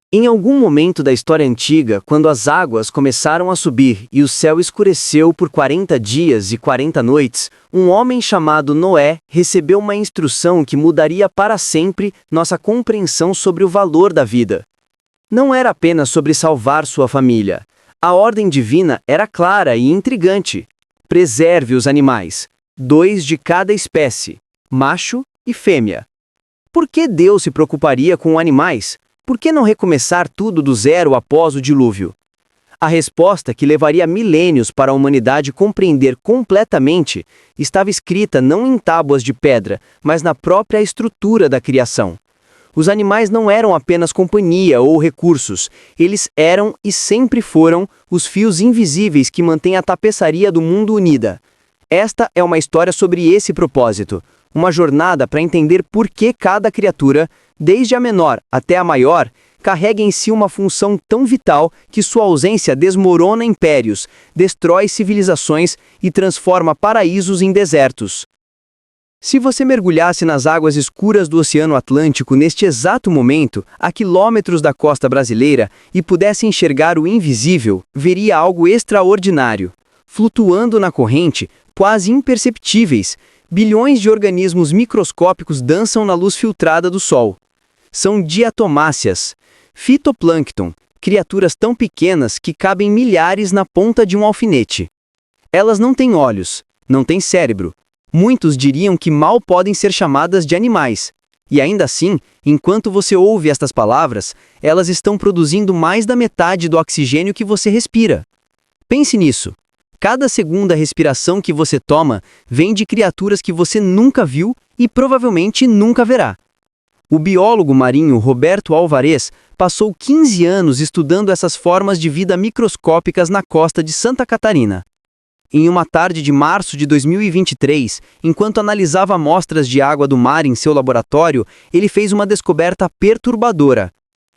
Em algum momento da história antiga, quando as águas começaram a subir e o céu escureceu por 40 dias e 40 noites, um homem chamado Noé recebeu uma instrução que mudaria para sempre nossa compreensão sobre o valor da vida. Não era apenas sobre salvar sua família. A ordem divina era clara e intrigante. Preserve os animais, 2 de cada espécie, macho e fêmea. Por que Deus se preocuparia com animais? Por que não recomeçar tudo do zero após o dilúvio? A resposta, que levaria milênios para a humanidade compreender completamente, estava escrita não em tábuas de pedra, mas na própria estrutura da criação. Os animais não eram apenas companhia ou recursos, eles eram e sempre foram os fios invisíveis que mantêm a tapeçaria do mundo unida. Esta é uma história sobre esse propósito, uma jornada para entender por que cada criatura, desde a menor até a maior, carrega em si uma função tão vital que sua ausência desmorona impérios, destrói civilizações e transforma paraísos em desertos. Se você mergulhasse nas águas escuras do Oceano Atlântico neste exato momento, a quilômetros da costa brasileira, e pudesse enxergar o invisível, veria algo extraordinário. Flutuando na corrente, quase imperceptíveis, bilhões de organismos microscópicos dançam na luz filtrada do Sol. São diatomáceas, fitoplâncton, criaturas tão pequenas que cabem milhares na ponta de um alfinete. Elas não têm olhos, não têm cérebro. Muitos diriam que mal podem ser chamadas de animais. E ainda assim, enquanto você ouve estas palavras, elas estão produzindo mais da metade do oxigênio que você respira. Pense nisso. Cada segunda respiração que você toma vem de criaturas que você nunca viu e provavelmente nunca verá. O biólogo marinho Roberto Alvarez passou 15 anos estudando essas formas de vida microscópicas na costa de Santa Catarina. Em uma tarde de março de 2023, enquanto analisava amostras de água do mar em seu laboratório, ele fez uma descoberta perturbadora.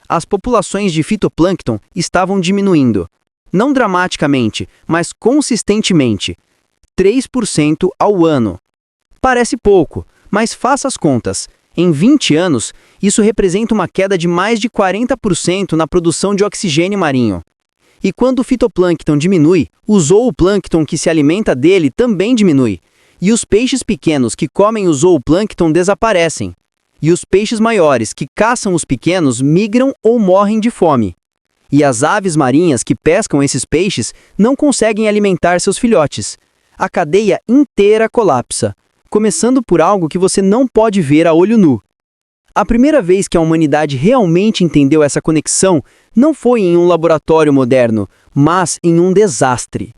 As populações de fitoplâncton estavam diminuindo. Não dramaticamente, mas consistentemente. 3% ao ano. Parece pouco, mas faça as contas. Em 20 anos, isso representa uma queda de mais de 40% na produção de oxigênio marinho. E quando o fitoplâncton diminui, o zooplâncton que se alimenta dele também diminui. E os peixes pequenos que comem o zooplâncton desaparecem. E os peixes maiores que caçam os pequenos migram ou morrem de fome. E as aves marinhas que pescam esses peixes não conseguem alimentar seus filhotes. A cadeia inteira colapsa, começando por algo que você não pode ver a olho nu. A primeira vez que a humanidade realmente entendeu essa conexão não foi em um laboratório moderno, mas em um desastre.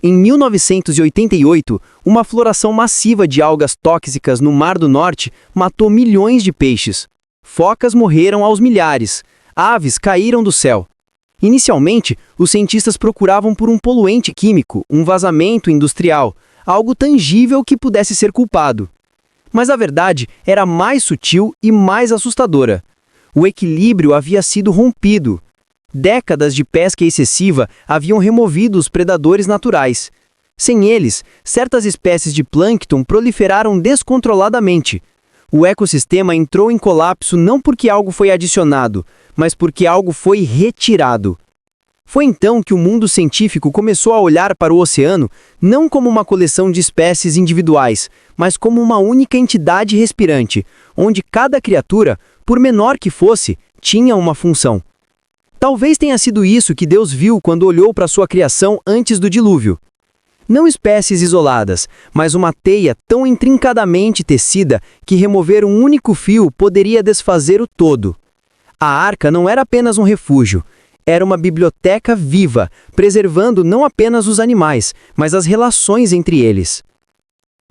Em 1988, uma floração massiva de algas tóxicas no Mar do Norte matou milhões de peixes. Focas morreram aos milhares. Aves caíram do céu. Inicialmente, os cientistas procuravam por um poluente químico, um vazamento industrial, algo tangível que pudesse ser culpado. Mas a verdade era mais sutil e mais assustadora. O equilíbrio havia sido rompido. Décadas de pesca excessiva haviam removido os predadores naturais. Sem eles, certas espécies de plâncton proliferaram descontroladamente. O ecossistema entrou em colapso não porque algo foi adicionado, mas porque algo foi retirado. Foi então que o mundo científico começou a olhar para o oceano não como uma coleção de espécies individuais, mas como uma única entidade respirante, onde cada criatura, por menor que fosse, tinha uma função. Talvez tenha sido isso que Deus viu quando olhou para sua criação antes do dilúvio. Não espécies isoladas, mas uma teia tão intrincadamente tecida que remover um único fio poderia desfazer o todo. A arca não era apenas um refúgio. Era uma biblioteca viva, preservando não apenas os animais, mas as relações entre eles.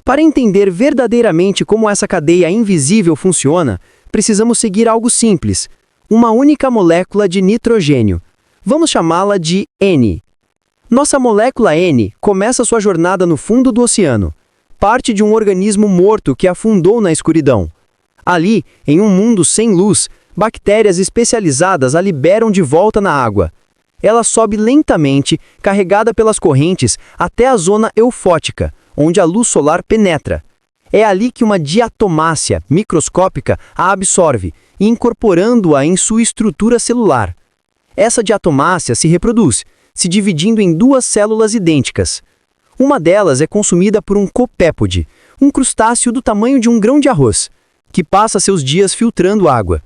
Para entender verdadeiramente como essa cadeia invisível funciona, precisamos seguir algo simples: uma única molécula de nitrogênio. Vamos chamá-la de N. Nossa molécula N começa sua jornada no fundo do oceano. Parte de um organismo morto que afundou na escuridão. Ali, em um mundo sem luz, bactérias especializadas a liberam de volta na água. Ela sobe lentamente, carregada pelas correntes, até a zona eufótica, onde a luz solar penetra. É ali que uma diatomácea microscópica a absorve, incorporando-a em sua estrutura celular. Essa diatomácea se reproduz, se dividindo em duas células idênticas. Uma delas é consumida por um copépode, um crustáceo do tamanho de um grão de arroz, que passa seus dias filtrando água.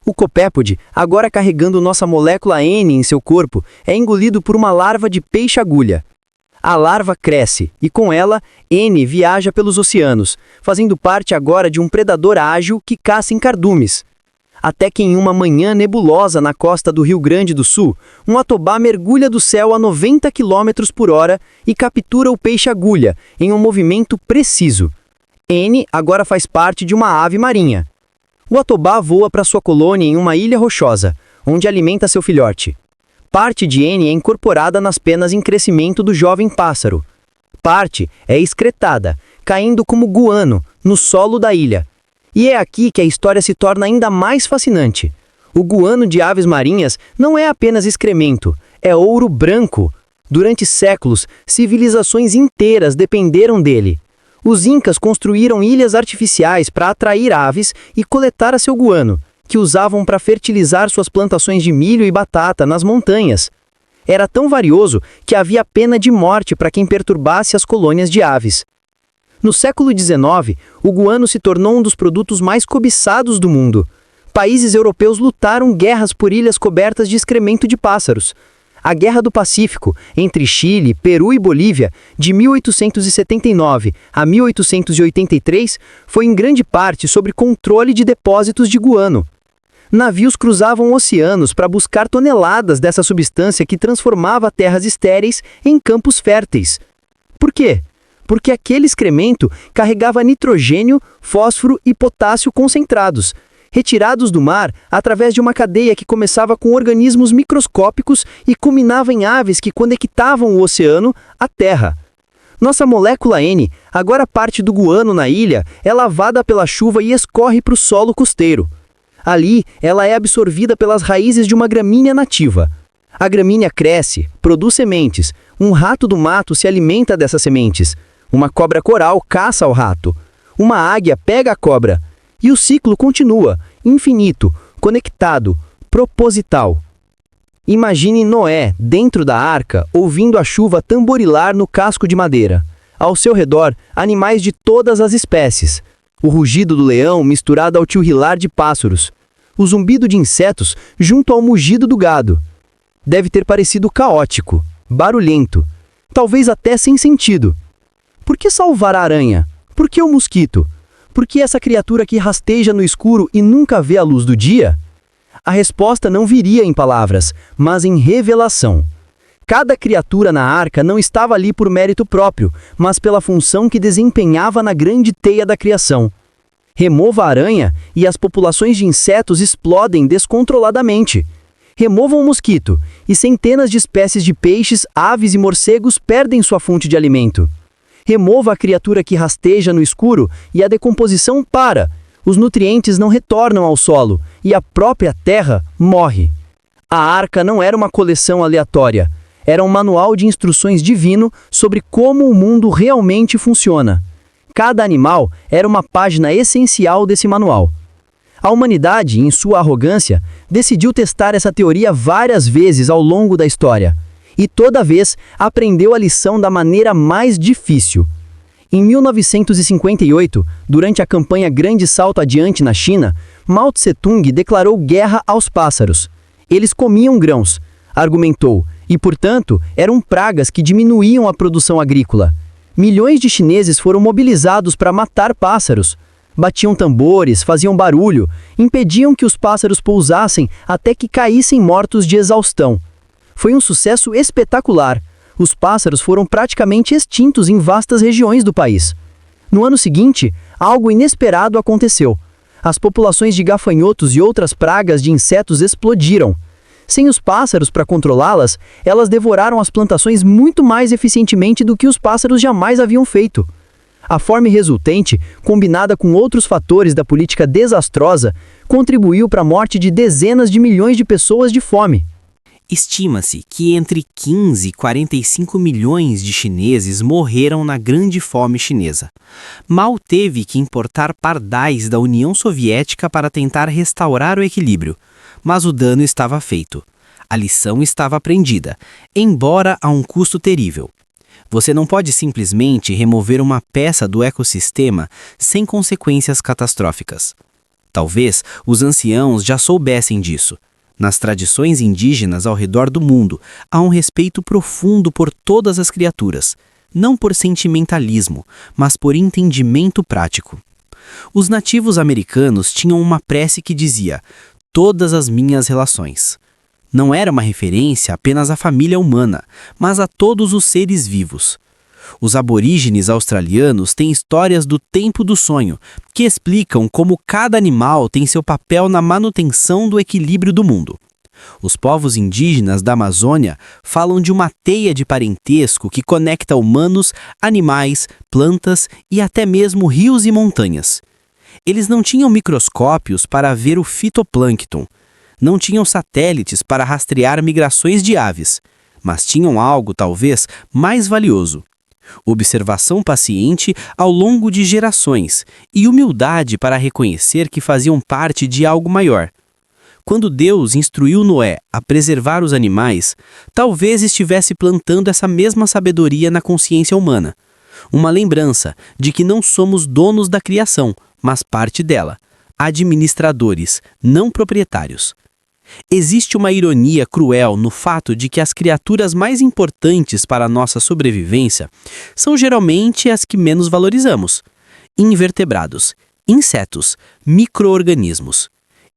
O copépode, agora carregando nossa molécula N em seu corpo, é engolido por uma larva de peixe-agulha. A larva cresce e, com ela, N viaja pelos oceanos, fazendo parte agora de um predador ágil que caça em cardumes. Até que em uma manhã nebulosa na costa do Rio Grande do Sul, um atobá mergulha do céu a 90 km por hora e captura o peixe-agulha em um movimento preciso. N agora faz parte de uma ave marinha. O atobá voa para sua colônia em uma ilha rochosa, onde alimenta seu filhote. Parte de N é incorporada nas penas em crescimento do jovem pássaro. Parte é excretada, caindo como guano no solo da ilha. E é aqui que a história se torna ainda mais fascinante. O guano de aves marinhas não é apenas excremento, é ouro branco. Durante séculos, civilizações inteiras dependeram dele. Os incas construíram ilhas artificiais para atrair aves e coletar a seu guano, que usavam para fertilizar suas plantações de milho e batata nas montanhas. Era tão valioso que havia pena de morte para quem perturbasse as colônias de aves. No século XIX, o guano se tornou um dos produtos mais cobiçados do mundo. Países europeus lutaram guerras por ilhas cobertas de excremento de pássaros. A Guerra do Pacífico, entre Chile, Peru e Bolívia, de 1879 a 1883, foi em grande parte sobre controle de depósitos de guano. Navios cruzavam oceanos para buscar toneladas dessa substância que transformava terras estéreis em campos férteis. Por quê? Porque aquele excremento carregava nitrogênio, fósforo e potássio concentrados, retirados do mar através de uma cadeia que começava com organismos microscópicos e culminava em aves que conectavam o oceano à terra. Nossa molécula N, agora parte do guano na ilha, é lavada pela chuva e escorre para o solo costeiro. Ali, ela é absorvida pelas raízes de uma gramínea nativa. A gramínea cresce, produz sementes. Um rato do mato se alimenta dessas sementes. Uma cobra coral caça o rato. Uma águia pega a cobra. E o ciclo continua, infinito, conectado, proposital. Imagine Noé, dentro da arca, ouvindo a chuva tamborilar no casco de madeira. Ao seu redor, animais de todas as espécies. O rugido do leão misturado ao tchurrilar de pássaros. O zumbido de insetos junto ao mugido do gado. Deve ter parecido caótico, barulhento, talvez até sem sentido. Por que salvar a aranha? Por que o mosquito? Por que essa criatura que rasteja no escuro e nunca vê a luz do dia? A resposta não viria em palavras, mas em revelação. Cada criatura na arca não estava ali por mérito próprio, mas pela função que desempenhava na grande teia da criação. Remova a aranha e as populações de insetos explodem descontroladamente. Remova o mosquito e centenas de espécies de peixes, aves e morcegos perdem sua fonte de alimento. Remova a criatura que rasteja no escuro e a decomposição para. Os nutrientes não retornam ao solo e a própria terra morre. A arca não era uma coleção aleatória. Era um manual de instruções divino sobre como o mundo realmente funciona. Cada animal era uma página essencial desse manual. A humanidade, em sua arrogância, decidiu testar essa teoria várias vezes ao longo da história. E toda vez aprendeu a lição da maneira mais difícil. Em 1958, durante a campanha Grande Salto Adiante na China, Mao Tse-tung declarou guerra aos pássaros. Eles comiam grãos, argumentou, e, portanto, eram pragas que diminuíam a produção agrícola. Milhões de chineses foram mobilizados para matar pássaros. Batiam tambores, faziam barulho, impediam que os pássaros pousassem até que caíssem mortos de exaustão. Foi um sucesso espetacular. Os pássaros foram praticamente extintos em vastas regiões do país. No ano seguinte, algo inesperado aconteceu. As populações de gafanhotos e outras pragas de insetos explodiram. Sem os pássaros para controlá-las, elas devoraram as plantações muito mais eficientemente do que os pássaros jamais haviam feito. A fome resultante, combinada com outros fatores da política desastrosa, contribuiu para a morte de dezenas de milhões de pessoas de fome. Estima-se que entre 15 e 45 milhões de chineses morreram na Grande Fome Chinesa. Mao teve que importar pardais da União Soviética para tentar restaurar o equilíbrio, mas o dano estava feito. A lição estava aprendida, embora a um custo terrível. Você não pode simplesmente remover uma peça do ecossistema sem consequências catastróficas. Talvez os anciãos já soubessem disso. Nas tradições indígenas ao redor do mundo, há um respeito profundo por todas as criaturas, não por sentimentalismo, mas por entendimento prático. Os nativos americanos tinham uma prece que dizia: "Todas as minhas relações". Não era uma referência apenas à família humana, mas a todos os seres vivos. Os aborígenes australianos têm histórias do tempo do sonho, que explicam como cada animal tem seu papel na manutenção do equilíbrio do mundo. Os povos indígenas da Amazônia falam de uma teia de parentesco que conecta humanos, animais, plantas e até mesmo rios e montanhas. Eles não tinham microscópios para ver o fitoplâncton, não tinham satélites para rastrear migrações de aves, mas tinham algo talvez mais valioso: observação paciente ao longo de gerações e humildade para reconhecer que faziam parte de algo maior. Quando Deus instruiu Noé a preservar os animais, talvez estivesse plantando essa mesma sabedoria na consciência humana. Uma lembrança de que não somos donos da criação, mas parte dela, administradores, não proprietários. Existe uma ironia cruel no fato de que as criaturas mais importantes para a nossa sobrevivência são geralmente as que menos valorizamos: invertebrados, insetos, micro-organismos.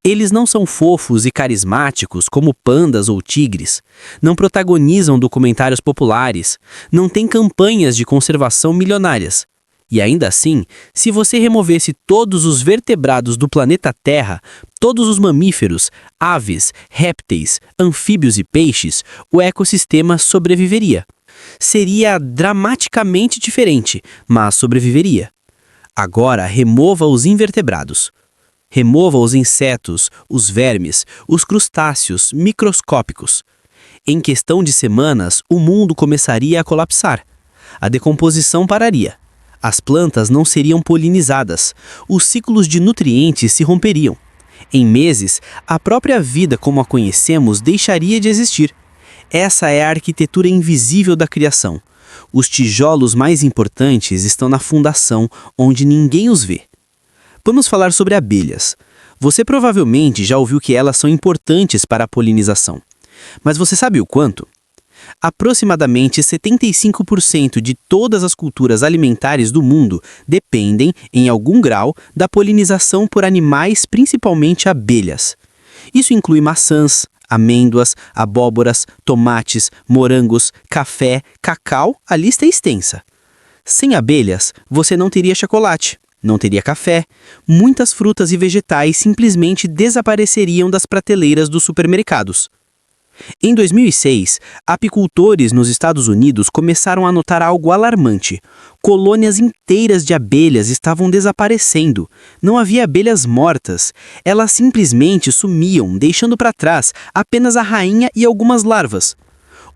Eles não são fofos e carismáticos como pandas ou tigres, não protagonizam documentários populares, não têm campanhas de conservação milionárias. E ainda assim, se você removesse todos os vertebrados do planeta Terra, todos os mamíferos, aves, répteis, anfíbios e peixes, o ecossistema sobreviveria. Seria dramaticamente diferente, mas sobreviveria. Agora remova os invertebrados. Remova os insetos, os vermes, os crustáceos microscópicos. Em questão de semanas, o mundo começaria a colapsar. A decomposição pararia. As plantas não seriam polinizadas, os ciclos de nutrientes se romperiam. Em meses, a própria vida como a conhecemos deixaria de existir. Essa é a arquitetura invisível da criação. Os tijolos mais importantes estão na fundação, onde ninguém os vê. Vamos falar sobre abelhas. Você provavelmente já ouviu que elas são importantes para a polinização. Mas você sabe o quanto? Aproximadamente 75% de todas as culturas alimentares do mundo dependem, em algum grau, da polinização por animais, principalmente abelhas. Isso inclui maçãs, amêndoas, abóboras, tomates, morangos, café, cacau, a lista é extensa. Sem abelhas, você não teria chocolate, não teria café, muitas frutas e vegetais simplesmente desapareceriam das prateleiras dos supermercados. Em 2006, apicultores nos Estados Unidos começaram a notar algo alarmante. Colônias inteiras de abelhas estavam desaparecendo. Não havia abelhas mortas. Elas simplesmente sumiam, deixando para trás apenas a rainha e algumas larvas.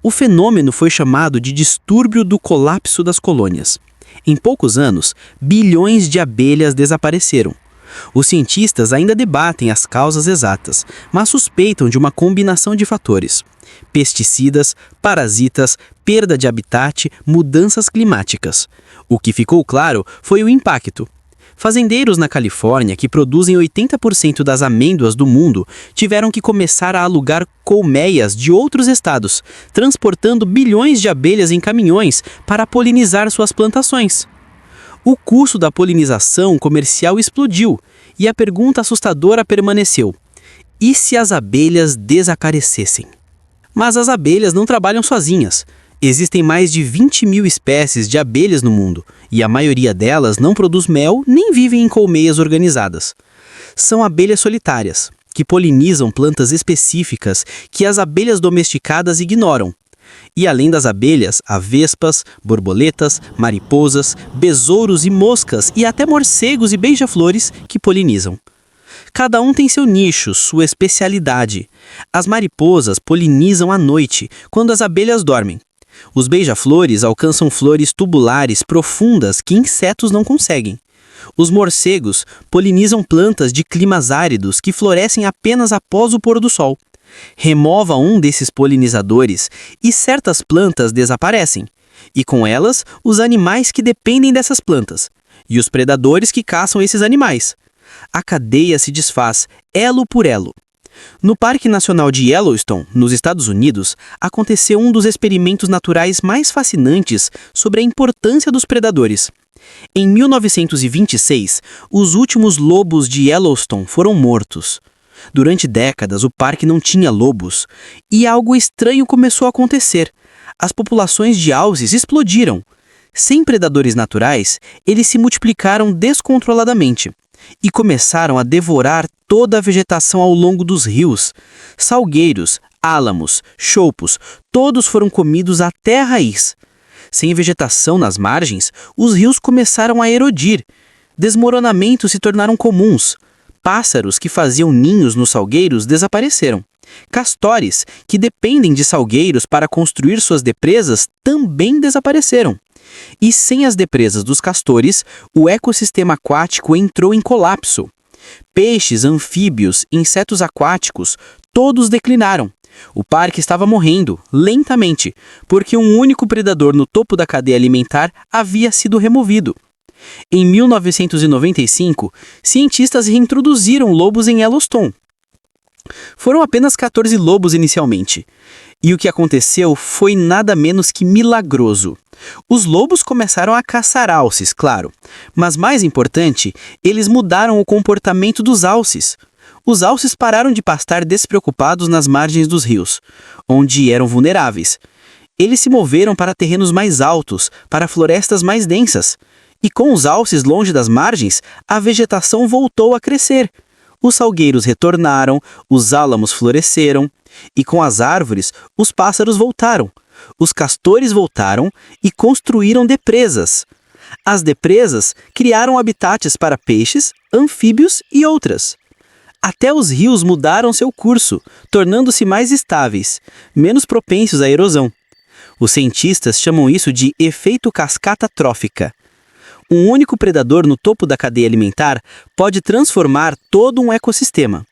O fenômeno foi chamado de distúrbio do colapso das colônias. Em poucos anos, bilhões de abelhas desapareceram. Os cientistas ainda debatem as causas exatas, mas suspeitam de uma combinação de fatores: pesticidas, parasitas, perda de habitat, mudanças climáticas. O que ficou claro foi o impacto. Fazendeiros na Califórnia, que produzem 80% das amêndoas do mundo, tiveram que começar a alugar colmeias de outros estados, transportando bilhões de abelhas em caminhões para polinizar suas plantações. O custo da polinização comercial explodiu e a pergunta assustadora permaneceu: e se as abelhas desaparecessem? Mas as abelhas não trabalham sozinhas. Existem mais de 20 mil espécies de abelhas no mundo e a maioria delas não produz mel nem vivem em colmeias organizadas. São abelhas solitárias, que polinizam plantas específicas que as abelhas domesticadas ignoram. E além das abelhas, há vespas, borboletas, mariposas, besouros e moscas e até morcegos e beija-flores que polinizam. Cada um tem seu nicho, sua especialidade. As mariposas polinizam à noite, quando as abelhas dormem. Os beija-flores alcançam flores tubulares profundas que insetos não conseguem. Os morcegos polinizam plantas de climas áridos que florescem apenas após o pôr do sol. Remova um desses polinizadores e certas plantas desaparecem, e com elas os animais que dependem dessas plantas, e os predadores que caçam esses animais. A cadeia se desfaz elo por elo. No Parque Nacional de Yellowstone, nos Estados Unidos, aconteceu um dos experimentos naturais mais fascinantes sobre a importância dos predadores. Em 1926, os últimos lobos de Yellowstone foram mortos. Durante décadas, o parque não tinha lobos, e algo estranho começou a acontecer. As populações de alces explodiram. Sem predadores naturais, eles se multiplicaram descontroladamente e começaram a devorar toda a vegetação ao longo dos rios. Salgueiros, álamos, choupos, todos foram comidos até a raiz. Sem vegetação nas margens, os rios começaram a erodir. Desmoronamentos se tornaram comuns. Pássaros que faziam ninhos nos salgueiros desapareceram. Castores, que dependem de salgueiros para construir suas depresas, também desapareceram. E sem as depresas dos castores, o ecossistema aquático entrou em colapso. Peixes, anfíbios, insetos aquáticos, todos declinaram. O parque estava morrendo, lentamente, porque um único predador no topo da cadeia alimentar havia sido removido. Em 1995, cientistas reintroduziram lobos em Yellowstone. Foram apenas 14 lobos inicialmente. E o que aconteceu foi nada menos que milagroso. Os lobos começaram a caçar alces, claro, mas mais importante, eles mudaram o comportamento dos alces. Os alces pararam de pastar despreocupados nas margens dos rios, onde eram vulneráveis. Eles se moveram para terrenos mais altos, para florestas mais densas. E com os alces longe das margens, a vegetação voltou a crescer. Os salgueiros retornaram, os álamos floresceram, e com as árvores, os pássaros voltaram. Os castores voltaram e construíram depresas. As depresas criaram habitats para peixes, anfíbios e outras. Até os rios mudaram seu curso, tornando-se mais estáveis, menos propensos à erosão. Os cientistas chamam isso de efeito cascata trófica. Um único predador no topo da cadeia alimentar pode transformar todo um ecossistema.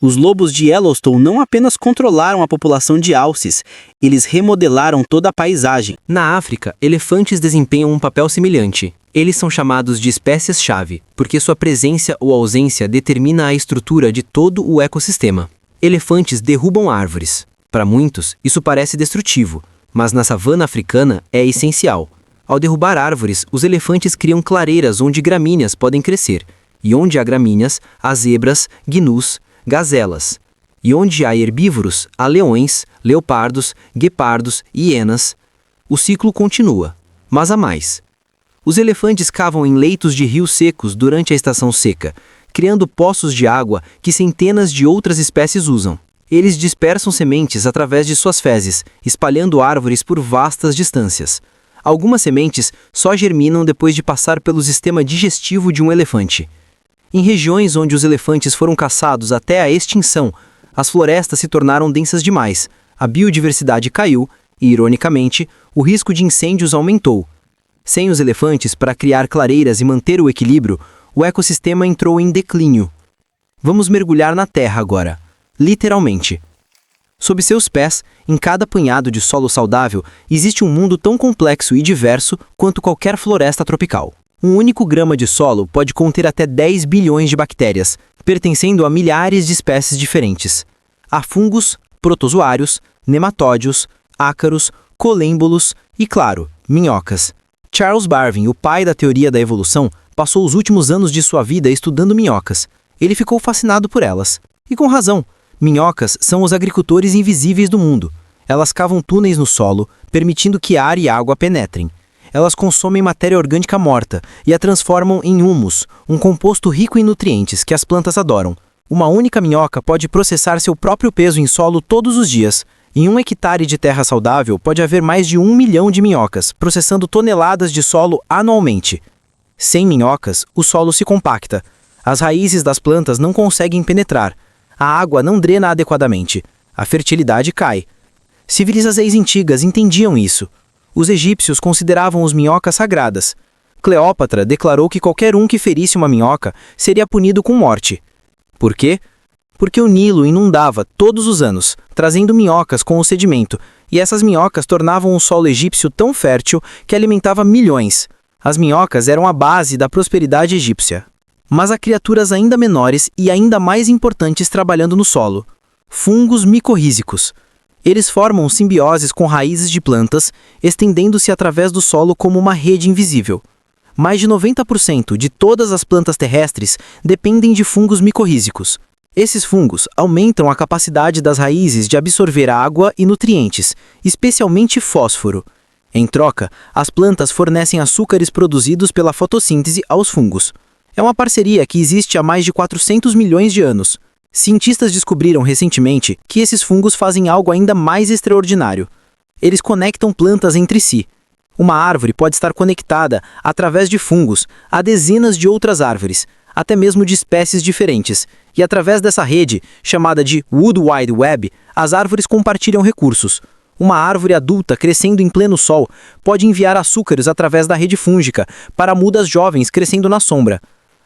Os lobos de Yellowstone não apenas controlaram a população de alces, eles remodelaram toda a paisagem. Na África, elefantes desempenham um papel semelhante. Eles são chamados de espécies-chave, porque sua presença ou ausência determina a estrutura de todo o ecossistema. Elefantes derrubam árvores. Para muitos, isso parece destrutivo, mas na savana africana é essencial. Ao derrubar árvores, os elefantes criam clareiras onde gramíneas podem crescer, e onde há gramíneas, há zebras, gnus, gazelas. E onde há herbívoros, há leões, leopardos, guepardos e hienas. O ciclo continua, mas há mais. Os elefantes cavam em leitos de rios secos durante a estação seca, criando poços de água que centenas de outras espécies usam. Eles dispersam sementes através de suas fezes, espalhando árvores por vastas distâncias. Algumas sementes só germinam depois de passar pelo sistema digestivo de um elefante. Em regiões onde os elefantes foram caçados até a extinção, as florestas se tornaram densas demais, a biodiversidade caiu e, ironicamente, o risco de incêndios aumentou. Sem os elefantes para criar clareiras e manter o equilíbrio, o ecossistema entrou em declínio. Vamos mergulhar na terra agora, literalmente. Sob seus pés, em cada punhado de solo saudável, existe um mundo tão complexo e diverso quanto qualquer floresta tropical. Um único grama de solo pode conter até 10 bilhões de bactérias, pertencendo a milhares de espécies diferentes. Há fungos, protozoários, nematódios, ácaros, colêmbolos e, claro, minhocas. Charles Darwin, o pai da teoria da evolução, passou os últimos anos de sua vida estudando minhocas. Ele ficou fascinado por elas. E com razão. Minhocas são os agricultores invisíveis do mundo. Elas cavam túneis no solo, permitindo que ar e água penetrem. Elas consomem matéria orgânica morta e a transformam em humus, um composto rico em nutrientes que as plantas adoram. Uma única minhoca pode processar seu próprio peso em solo todos os dias. Em 1 hectare de terra saudável pode haver mais de 1 milhão de minhocas, processando toneladas de solo anualmente. Sem minhocas, o solo se compacta. As raízes das plantas não conseguem penetrar. A água não drena adequadamente. A fertilidade cai. Civilizações antigas entendiam isso. Os egípcios consideravam os minhocas sagradas. Cleópatra declarou que qualquer um que ferisse uma minhoca seria punido com morte. Por quê? porque o Nilo inundava todos os anos, trazendo minhocas com o sedimento, e essas minhocas tornavam o solo egípcio tão fértil que alimentava milhões. As minhocas eram a base da prosperidade egípcia. Mas há criaturas ainda menores e ainda mais importantes trabalhando no solo: fungos micorrízicos. Eles formam simbioses com raízes de plantas, estendendo-se através do solo como uma rede invisível. Mais de 90% de todas as plantas terrestres dependem de fungos micorrízicos. Esses fungos aumentam a capacidade das raízes de absorver água e nutrientes, especialmente fósforo. Em troca, as plantas fornecem açúcares produzidos pela fotossíntese aos fungos. É uma parceria que existe há mais de 400 milhões de anos. Cientistas descobriram recentemente que esses fungos fazem algo ainda mais extraordinário. Eles conectam plantas entre si. Uma árvore pode estar conectada, através de fungos, a dezenas de outras árvores, até mesmo de espécies diferentes, e através dessa rede, chamada de Wood Wide Web, as árvores compartilham recursos. Uma árvore adulta crescendo em pleno sol pode enviar açúcares através da rede fúngica para mudas jovens crescendo na sombra.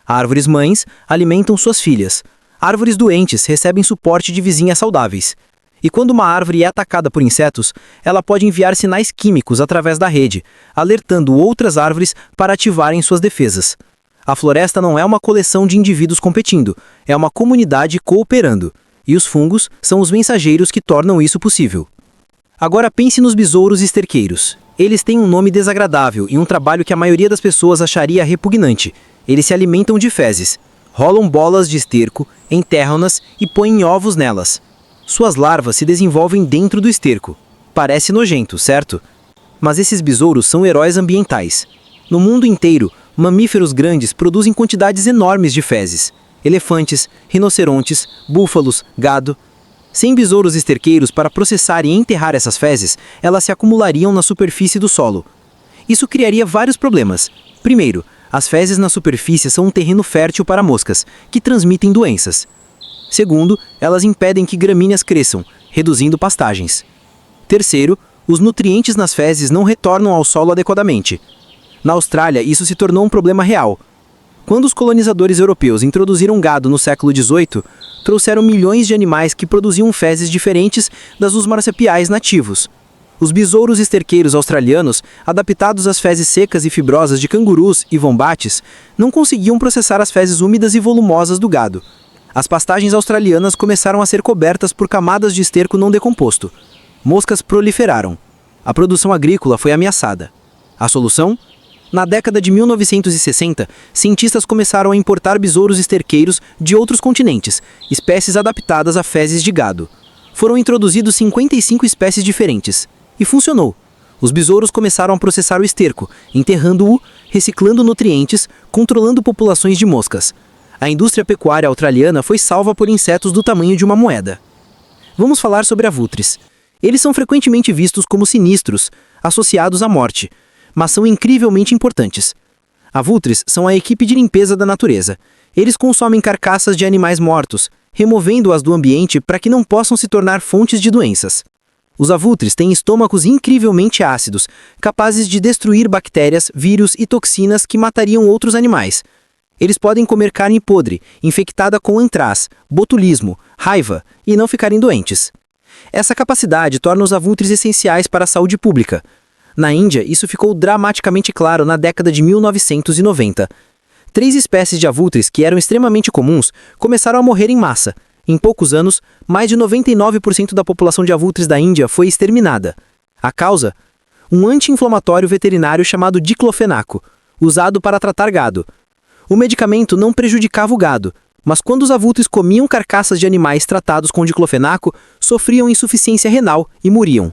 Árvores mães alimentam suas filhas. Árvores doentes recebem suporte de vizinhas saudáveis. E quando uma árvore é atacada por insetos, ela pode enviar sinais químicos através da rede, alertando outras árvores para ativarem suas defesas. A floresta não é uma coleção de indivíduos competindo, é uma comunidade cooperando. E os fungos são os mensageiros que tornam isso possível. Agora pense nos besouros esterqueiros. Eles têm um nome desagradável e um trabalho que a maioria das pessoas acharia repugnante. Eles se alimentam de fezes. Rolam bolas de esterco, enterram-nas e põem ovos nelas. Suas larvas se desenvolvem dentro do esterco. Parece nojento, certo? Mas esses besouros são heróis ambientais. No mundo inteiro, mamíferos grandes produzem quantidades enormes de fezes. Elefantes, rinocerontes, búfalos, gado. Sem besouros esterqueiros para processar e enterrar essas fezes, elas se acumulariam na superfície do solo. Isso criaria vários problemas. Primeiro, as fezes na superfície são um terreno fértil para moscas, que transmitem doenças. Segundo, elas impedem que gramíneas cresçam, reduzindo pastagens. Terceiro, os nutrientes nas fezes não retornam ao solo adequadamente. Na Austrália, isso se tornou um problema real. Quando os colonizadores europeus introduziram gado no século XVIII, trouxeram milhões de animais que produziam fezes diferentes das dos marsupiais nativos. Os besouros esterqueiros australianos, adaptados às fezes secas e fibrosas de cangurus e wombates, não conseguiam processar as fezes úmidas e volumosas do gado. As pastagens australianas começaram a ser cobertas por camadas de esterco não decomposto. Moscas proliferaram. A produção agrícola foi ameaçada. A solução? Na década de 1960, cientistas começaram a importar besouros esterqueiros de outros continentes, espécies adaptadas a fezes de gado. Foram introduzidos 55 espécies diferentes. E funcionou. Os besouros começaram a processar o esterco, enterrando-o, reciclando nutrientes, controlando populações de moscas. A indústria pecuária australiana foi salva por insetos do tamanho de uma moeda. Vamos falar sobre avutres. Eles são frequentemente vistos como sinistros, associados à morte, mas são incrivelmente importantes. Avutres são a equipe de limpeza da natureza. Eles consomem carcaças de animais mortos, removendo-as do ambiente para que não possam se tornar fontes de doenças. Os avutres têm estômagos incrivelmente ácidos, capazes de destruir bactérias, vírus e toxinas que matariam outros animais. Eles podem comer carne podre, infectada com antraz, botulismo, raiva e não ficarem doentes. Essa capacidade torna os avutres essenciais para a saúde pública. Na Índia, isso ficou dramaticamente claro na década de 1990. 3 espécies de avutres que eram extremamente comuns começaram a morrer em massa. Em poucos anos, mais de 99% da população de avutres da Índia foi exterminada. A causa? Um anti-inflamatório veterinário chamado diclofenaco, usado para tratar gado. O medicamento não prejudicava o gado, mas quando os avutres comiam carcaças de animais tratados com diclofenaco, sofriam insuficiência renal e morriam.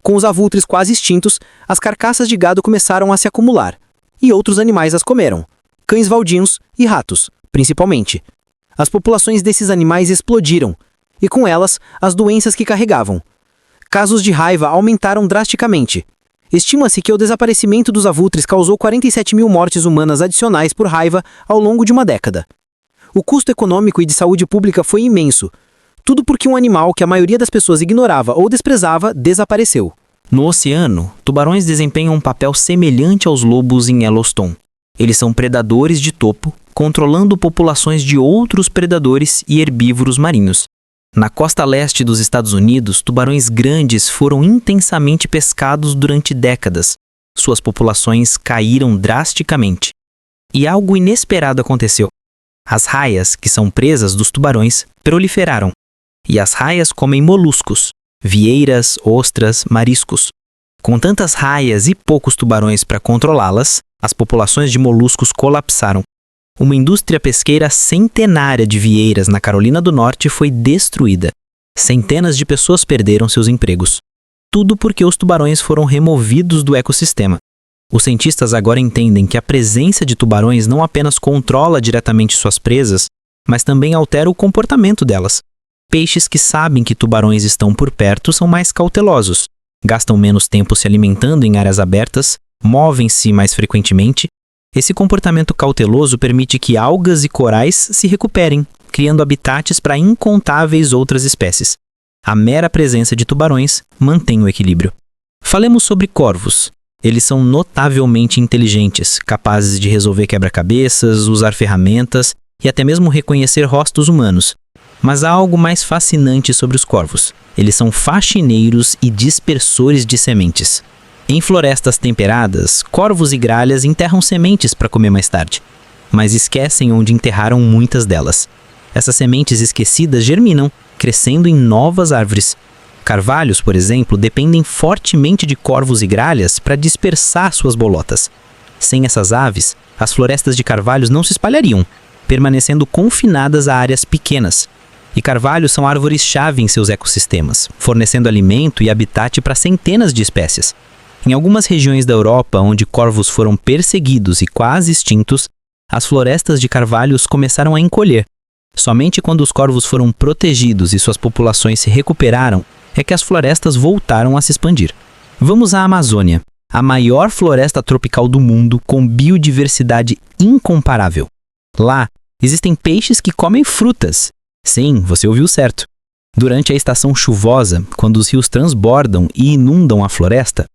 Com os avutres quase extintos, as carcaças de gado começaram a se acumular, e outros animais as comeram, cães valdinos e ratos, principalmente. As populações desses animais explodiram, e com elas, as doenças que carregavam. Casos de raiva aumentaram drasticamente. Estima-se que o desaparecimento dos avutres causou 47 mil mortes humanas adicionais por raiva ao longo de uma década. O custo econômico e de saúde pública foi imenso. Tudo porque um animal que a maioria das pessoas ignorava ou desprezava desapareceu. No oceano, tubarões desempenham um papel semelhante aos lobos em Yellowstone. Eles são predadores de topo, controlando populações de outros predadores e herbívoros marinhos. Na costa leste dos Estados Unidos, tubarões grandes foram intensamente pescados durante décadas. Suas populações caíram drasticamente. E algo inesperado aconteceu. As raias, que são presas dos tubarões, proliferaram. E as raias comem moluscos, vieiras, ostras, mariscos. Com tantas raias e poucos tubarões para controlá-las, as populações de moluscos colapsaram. Uma indústria pesqueira centenária de vieiras na Carolina do Norte foi destruída. Centenas de pessoas perderam seus empregos. Tudo porque os tubarões foram removidos do ecossistema. Os cientistas agora entendem que a presença de tubarões não apenas controla diretamente suas presas, mas também altera o comportamento delas. Peixes que sabem que tubarões estão por perto são mais cautelosos, gastam menos tempo se alimentando em áreas abertas, movem-se mais frequentemente. Esse comportamento cauteloso permite que algas e corais se recuperem, criando habitats para incontáveis outras espécies. A mera presença de tubarões mantém o equilíbrio. Falemos sobre corvos. Eles são notavelmente inteligentes, capazes de resolver quebra-cabeças, usar ferramentas e até mesmo reconhecer rostos humanos. Mas há algo mais fascinante sobre os corvos. Eles são faxineiros e dispersores de sementes. Em florestas temperadas, corvos e gralhas enterram sementes para comer mais tarde, mas esquecem onde enterraram muitas delas. Essas sementes esquecidas germinam, crescendo em novas árvores. Carvalhos, por exemplo, dependem fortemente de corvos e gralhas para dispersar suas bolotas. Sem essas aves, as florestas de carvalhos não se espalhariam, permanecendo confinadas a áreas pequenas. E carvalhos são árvores-chave em seus ecossistemas, fornecendo alimento e habitat para centenas de espécies. Em algumas regiões da Europa, onde corvos foram perseguidos e quase extintos, as florestas de carvalhos começaram a encolher. Somente quando os corvos foram protegidos e suas populações se recuperaram, é que as florestas voltaram a se expandir. Vamos à Amazônia, a maior floresta tropical do mundo com biodiversidade incomparável. Lá, existem peixes que comem frutas. Sim, você ouviu certo. Durante a estação chuvosa, quando os rios transbordam e inundam a floresta,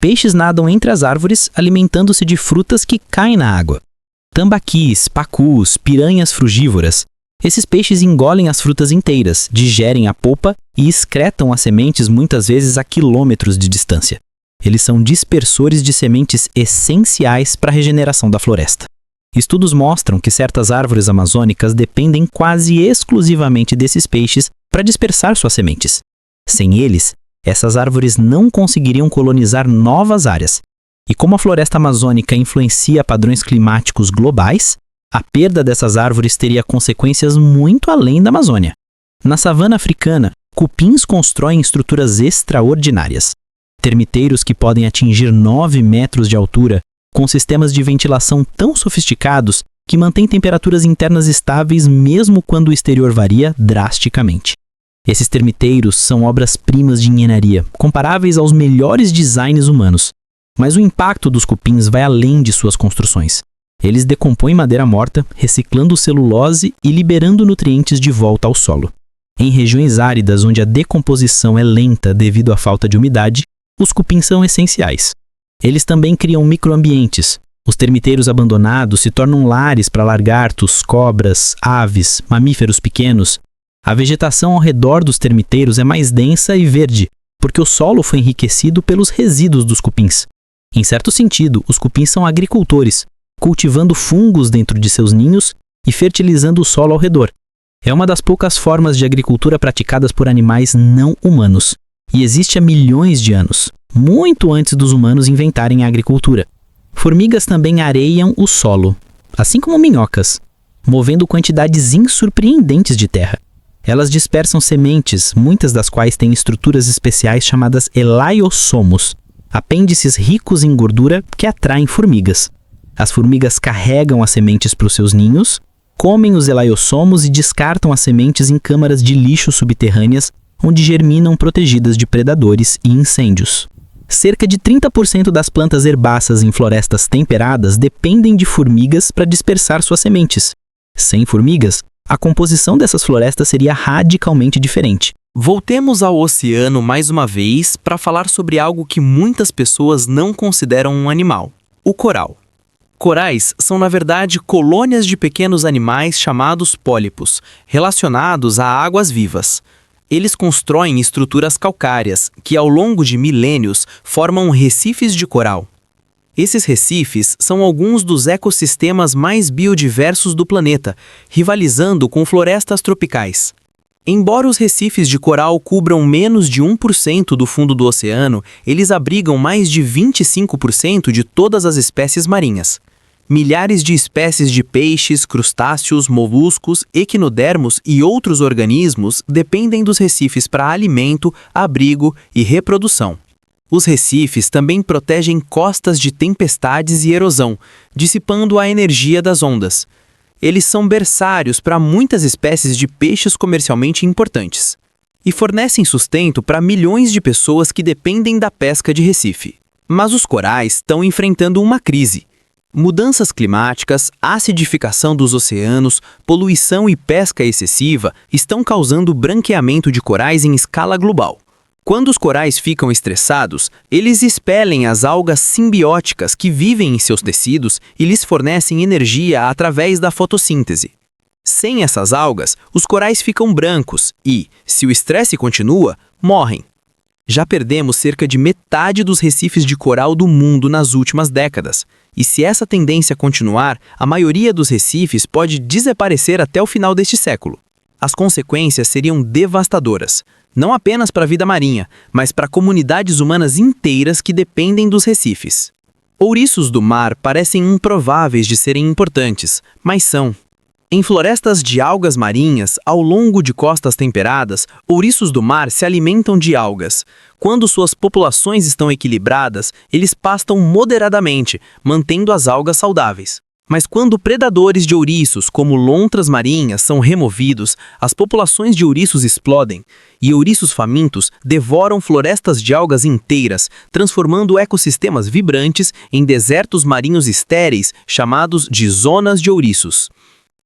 peixes nadam entre as árvores, alimentando-se de frutas que caem na água. Tambaquis, pacus, piranhas frugívoras. Esses peixes engolem as frutas inteiras, digerem a polpa e excretam as sementes muitas vezes a quilômetros de distância. Eles são dispersores de sementes essenciais para a regeneração da floresta. Estudos mostram que certas árvores amazônicas dependem quase exclusivamente desses peixes para dispersar suas sementes. Sem eles, essas árvores não conseguiriam colonizar novas áreas. E como a floresta amazônica influencia padrões climáticos globais, a perda dessas árvores teria consequências muito além da Amazônia. Na savana africana, cupins constroem estruturas extraordinárias. Termiteiros que podem atingir 9 metros de altura, com sistemas de ventilação tão sofisticados que mantêm temperaturas internas estáveis mesmo quando o exterior varia drasticamente. Esses termiteiros são obras-primas de engenharia, comparáveis aos melhores designs humanos. Mas o impacto dos cupins vai além de suas construções. Eles decompõem madeira morta, reciclando celulose e liberando nutrientes de volta ao solo. Em regiões áridas onde a decomposição é lenta devido à falta de umidade, os cupins são essenciais. Eles também criam microambientes. Os termiteiros abandonados se tornam lares para lagartos, cobras, aves, mamíferos pequenos. A vegetação ao redor dos termiteiros é mais densa e verde, porque o solo foi enriquecido pelos resíduos dos cupins. Em certo sentido, os cupins são agricultores, cultivando fungos dentro de seus ninhos e fertilizando o solo ao redor. É uma das poucas formas de agricultura praticadas por animais não humanos, e existe há milhões de anos, muito antes dos humanos inventarem a agricultura. Formigas também areiam o solo, assim como minhocas, movendo quantidades insurpreendentes de terra. Elas dispersam sementes, muitas das quais têm estruturas especiais chamadas elaiosomos, apêndices ricos em gordura que atraem formigas. As formigas carregam as sementes para os seus ninhos, comem os elaiosomos e descartam as sementes em câmaras de lixo subterrâneas, onde germinam protegidas de predadores e incêndios. Cerca de 30% das plantas herbáceas em florestas temperadas dependem de formigas para dispersar suas sementes. Sem formigas, a composição dessas florestas seria radicalmente diferente. Voltemos ao oceano mais uma vez para falar sobre algo que muitas pessoas não consideram um animal: o coral. Corais são, na verdade, colônias de pequenos animais chamados pólipos, relacionados a águas vivas. Eles constroem estruturas calcárias, que ao longo de milênios formam recifes de coral. Esses recifes são alguns dos ecossistemas mais biodiversos do planeta, rivalizando com florestas tropicais. Embora os recifes de coral cubram menos de 1% do fundo do oceano, eles abrigam mais de 25% de todas as espécies marinhas. Milhares de espécies de peixes, crustáceos, moluscos, equinodermos e outros organismos dependem dos recifes para alimento, abrigo e reprodução. Os recifes também protegem costas de tempestades e erosão, dissipando a energia das ondas. Eles são berçários para muitas espécies de peixes comercialmente importantes e fornecem sustento para milhões de pessoas que dependem da pesca de recife. Mas os corais estão enfrentando uma crise. Mudanças climáticas, acidificação dos oceanos, poluição e pesca excessiva estão causando branqueamento de corais em escala global. Quando os corais ficam estressados, eles expelem as algas simbióticas que vivem em seus tecidos e lhes fornecem energia através da fotossíntese. Sem essas algas, os corais ficam brancos e, se o estresse continua, morrem. Já perdemos cerca de metade dos recifes de coral do mundo nas últimas décadas. E se essa tendência continuar, a maioria dos recifes pode desaparecer até o final deste século. As consequências seriam devastadoras, não apenas para a vida marinha, mas para comunidades humanas inteiras que dependem dos recifes. Ouriços do mar parecem improváveis de serem importantes, mas são. Em florestas de algas marinhas, ao longo de costas temperadas, ouriços do mar se alimentam de algas. Quando suas populações estão equilibradas, eles pastam moderadamente, mantendo as algas saudáveis. Mas quando predadores de ouriços, como lontras marinhas, são removidos, as populações de ouriços explodem, e ouriços famintos devoram florestas de algas inteiras, transformando ecossistemas vibrantes em desertos marinhos estéreis, chamados de zonas de ouriços.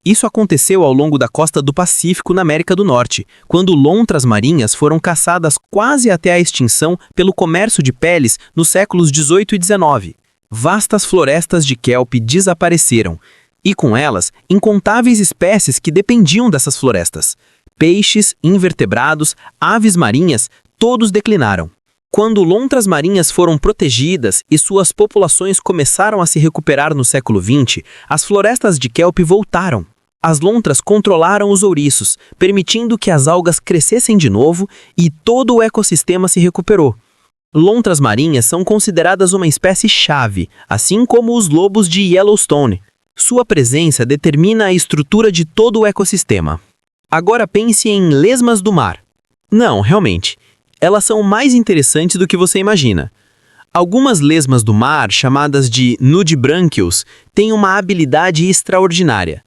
Isso aconteceu ao longo da costa do Pacífico na América do Norte, quando lontras marinhas foram caçadas quase até a extinção pelo comércio de peles nos séculos 18 e 19. Vastas florestas de kelp desapareceram, e com elas, incontáveis espécies que dependiam dessas florestas. Peixes, invertebrados, aves marinhas, todos declinaram. Quando lontras marinhas foram protegidas e suas populações começaram a se recuperar no século XX, as florestas de kelp voltaram. As lontras controlaram os ouriços, permitindo que as algas crescessem de novo e todo o ecossistema se recuperou. Lontras marinhas são consideradas uma espécie-chave, assim como os lobos de Yellowstone. Sua presença determina a estrutura de todo o ecossistema. Agora pense em lesmas do mar. Não, realmente. Elas são mais interessantes do que você imagina. Algumas lesmas do mar, chamadas de nudibranquios, têm uma habilidade extraordinária.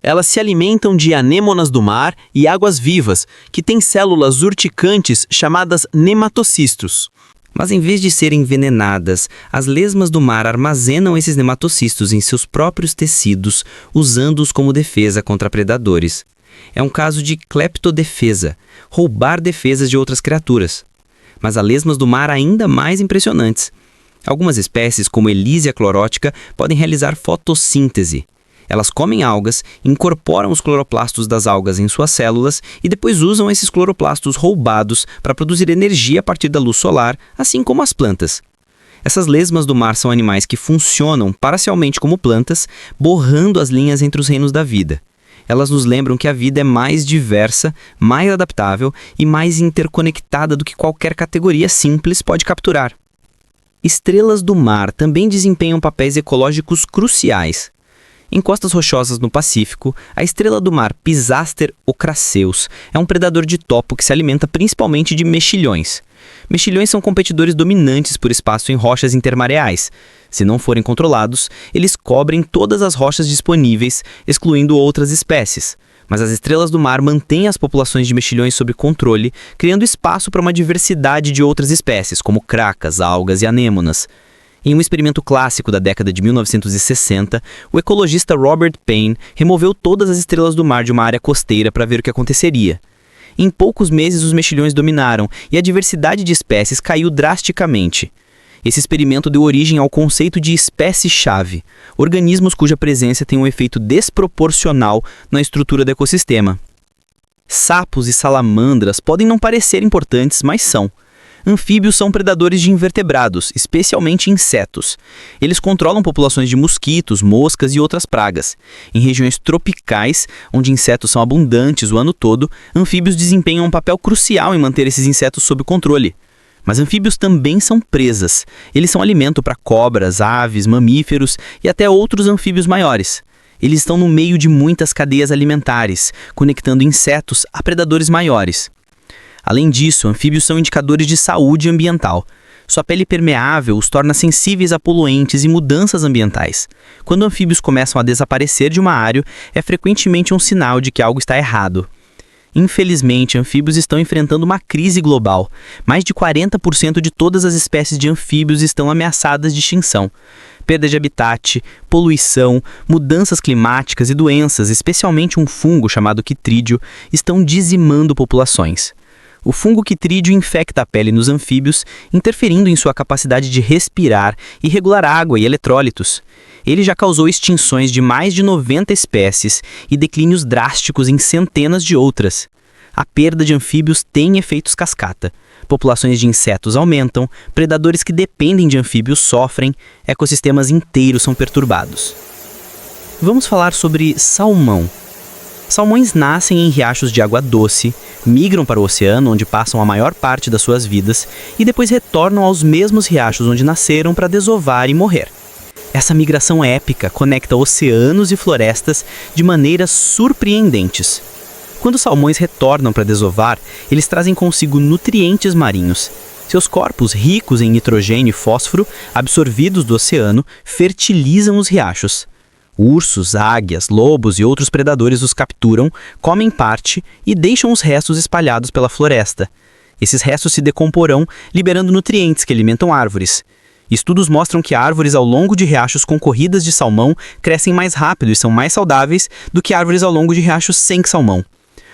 Elas se alimentam de anêmonas do mar e águas vivas, que têm células urticantes chamadas nematocistos. Mas em vez de serem envenenadas, as lesmas do mar armazenam esses nematocistos em seus próprios tecidos, usando-os como defesa contra predadores. É um caso de cleptodefesa, roubar defesas de outras criaturas. Mas há lesmas do mar ainda mais impressionantes. Algumas espécies, como Elysia clorótica, podem realizar fotossíntese. Elas comem algas, incorporam os cloroplastos das algas em suas células e depois usam esses cloroplastos roubados para produzir energia a partir da luz solar, assim como as plantas. Essas lesmas do mar são animais que funcionam parcialmente como plantas, borrando as linhas entre os reinos da vida. Elas nos lembram que a vida é mais diversa, mais adaptável e mais interconectada do que qualquer categoria simples pode capturar. Estrelas do mar também desempenham papéis ecológicos cruciais. Em costas rochosas no Pacífico, a estrela do mar Pisaster ocraceus é um predador de topo que se alimenta principalmente de mexilhões. Mexilhões são competidores dominantes por espaço em rochas intermareais. Se não forem controlados, eles cobrem todas as rochas disponíveis, excluindo outras espécies. Mas as estrelas do mar mantêm as populações de mexilhões sob controle, criando espaço para uma diversidade de outras espécies, como cracas, algas e anêmonas. Em um experimento clássico da década de 1960, o ecologista Robert Payne removeu todas as estrelas do mar de uma área costeira para ver o que aconteceria. Em poucos meses, os mexilhões dominaram e a diversidade de espécies caiu drasticamente. Esse experimento deu origem ao conceito de espécie-chave, organismos cuja presença tem um efeito desproporcional na estrutura do ecossistema. Sapos e salamandras podem não parecer importantes, mas são. Anfíbios são predadores de invertebrados, especialmente insetos. Eles controlam populações de mosquitos, moscas e outras pragas. Em regiões tropicais, onde insetos são abundantes o ano todo, anfíbios desempenham um papel crucial em manter esses insetos sob controle. Mas anfíbios também são presas. Eles são alimento para cobras, aves, mamíferos e até outros anfíbios maiores. Eles estão no meio de muitas cadeias alimentares, conectando insetos a predadores maiores. Além disso, anfíbios são indicadores de saúde ambiental. Sua pele permeável os torna sensíveis a poluentes e mudanças ambientais. Quando anfíbios começam a desaparecer de uma área, é frequentemente um sinal de que algo está errado. Infelizmente, anfíbios estão enfrentando uma crise global. Mais de 40% de todas as espécies de anfíbios estão ameaçadas de extinção. Perda de habitat, poluição, mudanças climáticas e doenças, especialmente um fungo chamado quitrídeo, estão dizimando populações. O fungo quitrídeo infecta a pele nos anfíbios, interferindo em sua capacidade de respirar e regular água e eletrólitos. Ele já causou extinções de mais de 90 espécies e declínios drásticos em centenas de outras. A perda de anfíbios tem efeitos cascata. Populações de insetos aumentam, predadores que dependem de anfíbios sofrem, ecossistemas inteiros são perturbados. Vamos falar sobre salmão. Salmões nascem em riachos de água doce, migram para o oceano, onde passam a maior parte das suas vidas, e depois retornam aos mesmos riachos onde nasceram para desovar e morrer. Essa migração épica conecta oceanos e florestas de maneiras surpreendentes. Quando os salmões retornam para desovar, eles trazem consigo nutrientes marinhos. Seus corpos, ricos em nitrogênio e fósforo, absorvidos do oceano, fertilizam os riachos. Ursos, águias, lobos e outros predadores os capturam, comem parte e deixam os restos espalhados pela floresta. Esses restos se decomporão, liberando nutrientes que alimentam árvores. Estudos mostram que árvores ao longo de riachos com corridas de salmão crescem mais rápido e são mais saudáveis do que árvores ao longo de riachos sem salmão.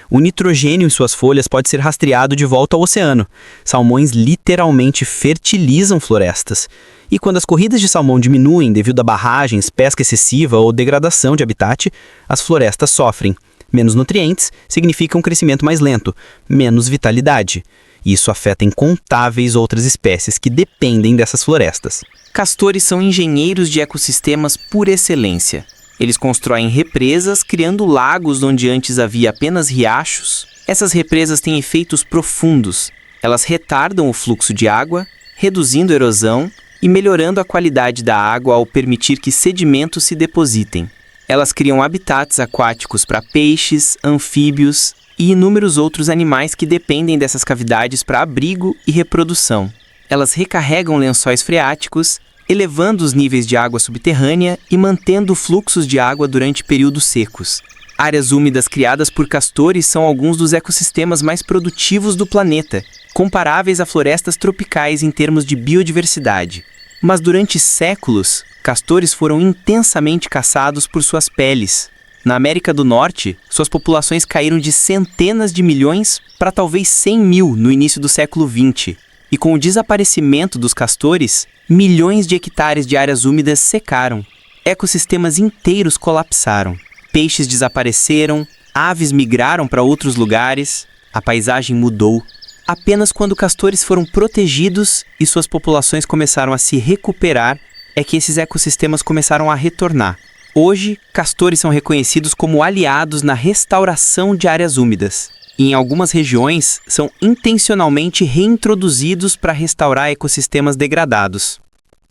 O nitrogênio em suas folhas pode ser rastreado de volta ao oceano. Salmões literalmente fertilizam florestas. E quando as corridas de salmão diminuem devido a barragens, pesca excessiva ou degradação de habitat, as florestas sofrem. Menos nutrientes significa um crescimento mais lento, menos vitalidade. Isso afeta incontáveis outras espécies que dependem dessas florestas. Castores são engenheiros de ecossistemas por excelência. Eles constroem represas, criando lagos onde antes havia apenas riachos. Essas represas têm efeitos profundos. Elas retardam o fluxo de água, reduzindo a erosão e melhorando a qualidade da água ao permitir que sedimentos se depositem. Elas criam habitats aquáticos para peixes, anfíbios e inúmeros outros animais que dependem dessas cavidades para abrigo e reprodução. Elas recarregam lençóis freáticos, elevando os níveis de água subterrânea e mantendo fluxos de água durante períodos secos. Áreas úmidas criadas por castores são alguns dos ecossistemas mais produtivos do planeta, comparáveis a florestas tropicais em termos de biodiversidade. Mas durante séculos, castores foram intensamente caçados por suas peles. Na América do Norte, suas populações caíram de centenas de milhões para talvez 100 mil no início do século XX. E com o desaparecimento dos castores, milhões de hectares de áreas úmidas secaram. Ecossistemas inteiros colapsaram. Peixes desapareceram, aves migraram para outros lugares, a paisagem mudou. Apenas quando castores foram protegidos e suas populações começaram a se recuperar, é que esses ecossistemas começaram a retornar. Hoje, castores são reconhecidos como aliados na restauração de áreas úmidas. E em algumas regiões, são intencionalmente reintroduzidos para restaurar ecossistemas degradados.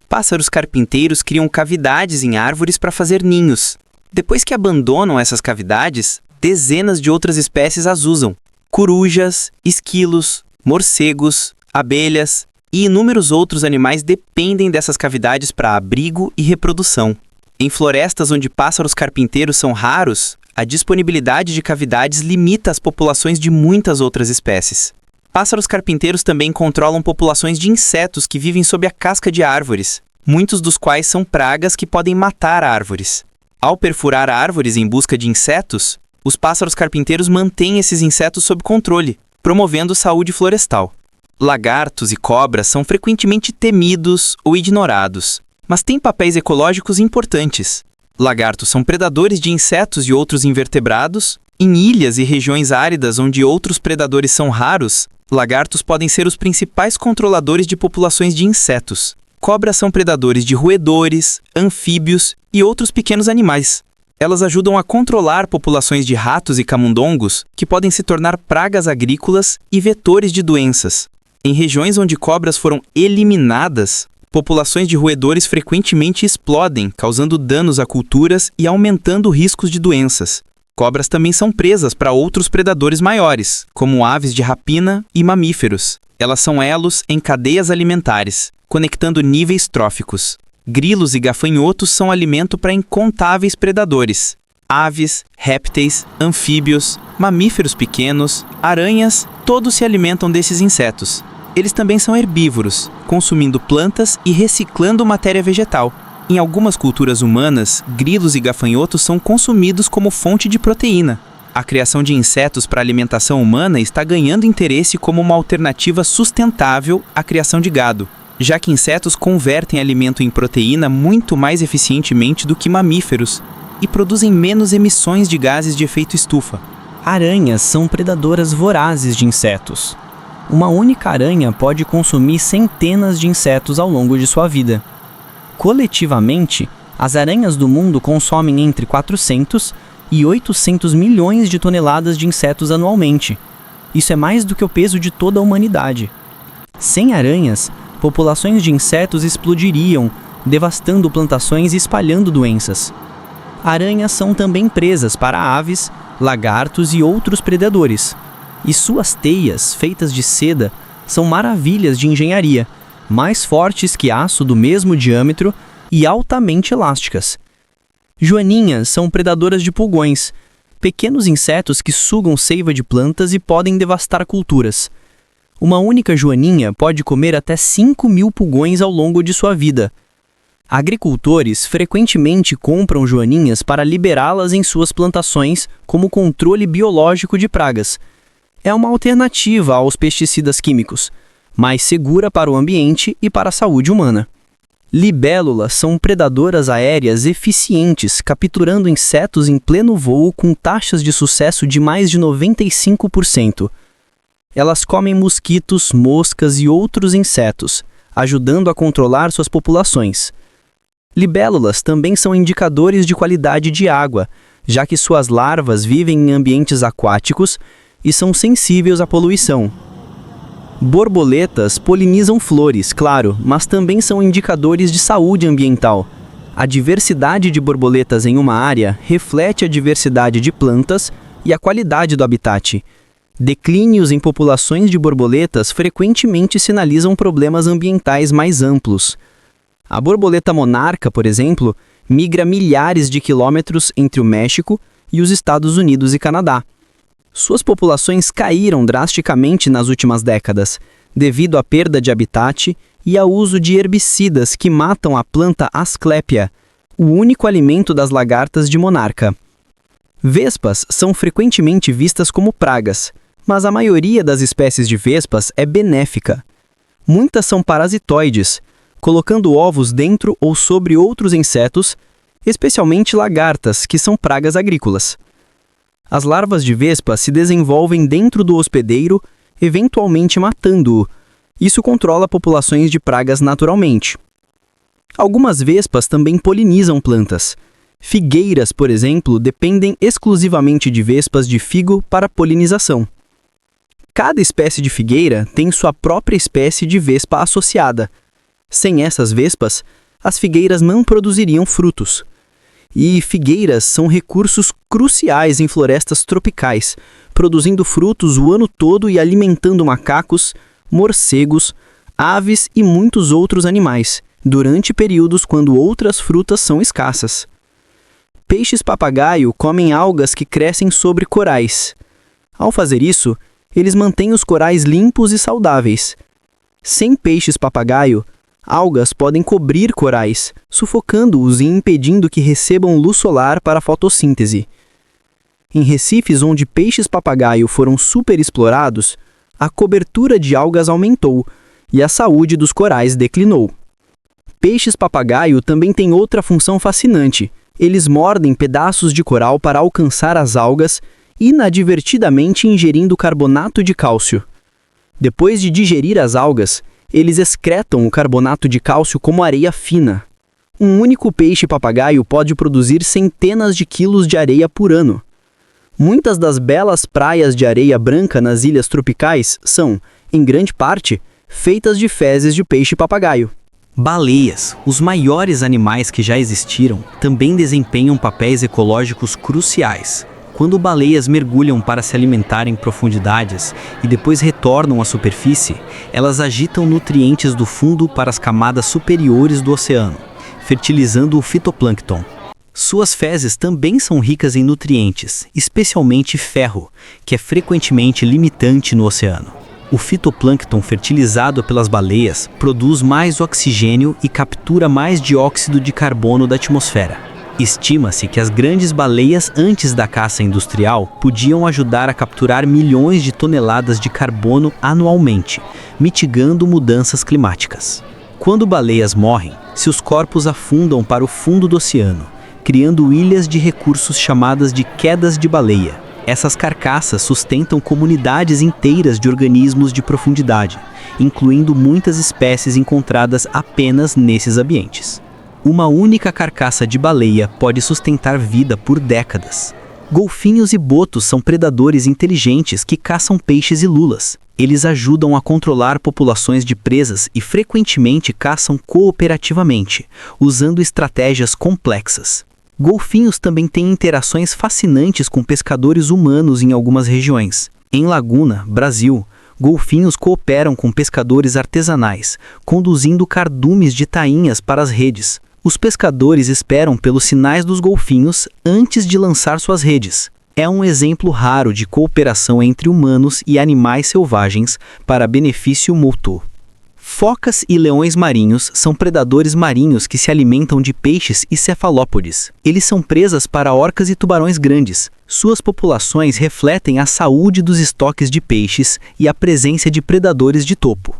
Pássaros carpinteiros criam cavidades em árvores para fazer ninhos. Depois que abandonam essas cavidades, dezenas de outras espécies as usam. Corujas, esquilos, morcegos, abelhas e inúmeros outros animais dependem dessas cavidades para abrigo e reprodução. Em florestas onde pássaros carpinteiros são raros, a disponibilidade de cavidades limita as populações de muitas outras espécies. Pássaros carpinteiros também controlam populações de insetos que vivem sob a casca de árvores, muitos dos quais são pragas que podem matar árvores. Ao perfurar árvores em busca de insetos, os pássaros carpinteiros mantêm esses insetos sob controle, promovendo saúde florestal. Lagartos e cobras são frequentemente temidos ou ignorados, mas têm papéis ecológicos importantes. Lagartos são predadores de insetos e outros invertebrados. Em ilhas e regiões áridas onde outros predadores são raros, lagartos podem ser os principais controladores de populações de insetos. Cobras são predadores de roedores, anfíbios e outros pequenos animais. Elas ajudam a controlar populações de ratos e camundongos, que podem se tornar pragas agrícolas e vetores de doenças. Em regiões onde cobras foram eliminadas, populações de roedores frequentemente explodem, causando danos a culturas e aumentando riscos de doenças. Cobras também são presas para outros predadores maiores, como aves de rapina e mamíferos. Elas são elos em cadeias alimentares, conectando níveis tróficos. Grilos e gafanhotos são alimento para incontáveis predadores. Aves, répteis, anfíbios, mamíferos pequenos, aranhas, todos se alimentam desses insetos. Eles também são herbívoros, consumindo plantas e reciclando matéria vegetal. Em algumas culturas humanas, grilos e gafanhotos são consumidos como fonte de proteína. A criação de insetos para alimentação humana está ganhando interesse como uma alternativa sustentável à criação de gado, já que insetos convertem alimento em proteína muito mais eficientemente do que mamíferos e produzem menos emissões de gases de efeito estufa. Aranhas são predadoras vorazes de insetos. Uma única aranha pode consumir centenas de insetos ao longo de sua vida. Coletivamente, as aranhas do mundo consomem entre 400 e 800 milhões de toneladas de insetos anualmente. Isso é mais do que o peso de toda a humanidade. Sem aranhas, populações de insetos explodiriam, devastando plantações e espalhando doenças. Aranhas são também presas para aves, lagartos e outros predadores. E suas teias, feitas de seda, são maravilhas de engenharia, mais fortes que aço do mesmo diâmetro e altamente elásticas. Joaninhas são predadoras de pulgões, pequenos insetos que sugam seiva de plantas e podem devastar culturas. Uma única joaninha pode comer até 5.000 pulgões ao longo de sua vida. Agricultores frequentemente compram joaninhas para liberá-las em suas plantações como controle biológico de pragas. É uma alternativa aos pesticidas químicos, mais segura para o ambiente e para a saúde humana. Libélulas são predadoras aéreas eficientes, capturando insetos em pleno voo com taxas de sucesso de mais de 95%. Elas comem mosquitos, moscas e outros insetos, ajudando a controlar suas populações. Libélulas também são indicadores de qualidade de água, já que suas larvas vivem em ambientes aquáticos e são sensíveis à poluição. Borboletas polinizam flores, claro, mas também são indicadores de saúde ambiental. A diversidade de borboletas em uma área reflete a diversidade de plantas e a qualidade do habitat. Declínios em populações de borboletas frequentemente sinalizam problemas ambientais mais amplos. A borboleta monarca, por exemplo, migra milhares de quilômetros entre o México e os Estados Unidos e Canadá. Suas populações caíram drasticamente nas últimas décadas, devido à perda de habitat e ao uso de herbicidas que matam a planta Asclepia, o único alimento das lagartas de monarca. Vespas são frequentemente vistas como pragas, mas a maioria das espécies de vespas é benéfica. Muitas são parasitoides, colocando ovos dentro ou sobre outros insetos, especialmente lagartas, que são pragas agrícolas. As larvas de vespa se desenvolvem dentro do hospedeiro, eventualmente matando-o. Isso controla populações de pragas naturalmente. Algumas vespas também polinizam plantas. Figueiras, por exemplo, dependem exclusivamente de vespas de figo para polinização. Cada espécie de figueira tem sua própria espécie de vespa associada. Sem essas vespas, as figueiras não produziriam frutos. E figueiras são recursos cruciais em florestas tropicais, produzindo frutos o ano todo e alimentando macacos, morcegos, aves e muitos outros animais, durante períodos quando outras frutas são escassas. Peixes-papagaio comem algas que crescem sobre corais. Ao fazer isso, eles mantêm os corais limpos e saudáveis. Sem peixes-papagaio, algas podem cobrir corais, sufocando-os e impedindo que recebam luz solar para a fotossíntese. Em recifes onde peixes-papagaio foram superexplorados, a cobertura de algas aumentou e a saúde dos corais declinou. Peixes-papagaio também têm outra função fascinante. Eles mordem pedaços de coral para alcançar as algas, inadvertidamente ingerindo carbonato de cálcio. Depois de digerir as algas, eles excretam o carbonato de cálcio como areia fina. Um único peixe-papagaio pode produzir centenas de quilos de areia por ano. Muitas das belas praias de areia branca nas ilhas tropicais são, em grande parte, feitas de fezes de peixe-papagaio. Baleias, os maiores animais que já existiram, também desempenham papéis ecológicos cruciais. Quando baleias mergulham para se alimentar em profundidades e depois retornam à superfície, elas agitam nutrientes do fundo para as camadas superiores do oceano, fertilizando o fitoplâncton. Suas fezes também são ricas em nutrientes, especialmente ferro, que é frequentemente limitante no oceano. O fitoplâncton fertilizado pelas baleias produz mais oxigênio e captura mais dióxido de carbono da atmosfera. Estima-se que as grandes baleias antes da caça industrial podiam ajudar a capturar milhões de toneladas de carbono anualmente, mitigando mudanças climáticas. Quando baleias morrem, seus corpos afundam para o fundo do oceano, criando ilhas de recursos chamadas de quedas de baleia. Essas carcaças sustentam comunidades inteiras de organismos de profundidade, incluindo muitas espécies encontradas apenas nesses ambientes. Uma única carcaça de baleia pode sustentar vida por décadas. Golfinhos e botos são predadores inteligentes que caçam peixes e lulas. Eles ajudam a controlar populações de presas e frequentemente caçam cooperativamente, usando estratégias complexas. Golfinhos também têm interações fascinantes com pescadores humanos em algumas regiões. Em Laguna, Brasil, golfinhos cooperam com pescadores artesanais, conduzindo cardumes de tainhas para as redes. Os pescadores esperam pelos sinais dos golfinhos antes de lançar suas redes. É um exemplo raro de cooperação entre humanos e animais selvagens para benefício mútuo. Focas e leões marinhos são predadores marinhos que se alimentam de peixes e cefalópodes. Eles são presas para orcas e tubarões grandes. Suas populações refletem a saúde dos estoques de peixes e a presença de predadores de topo.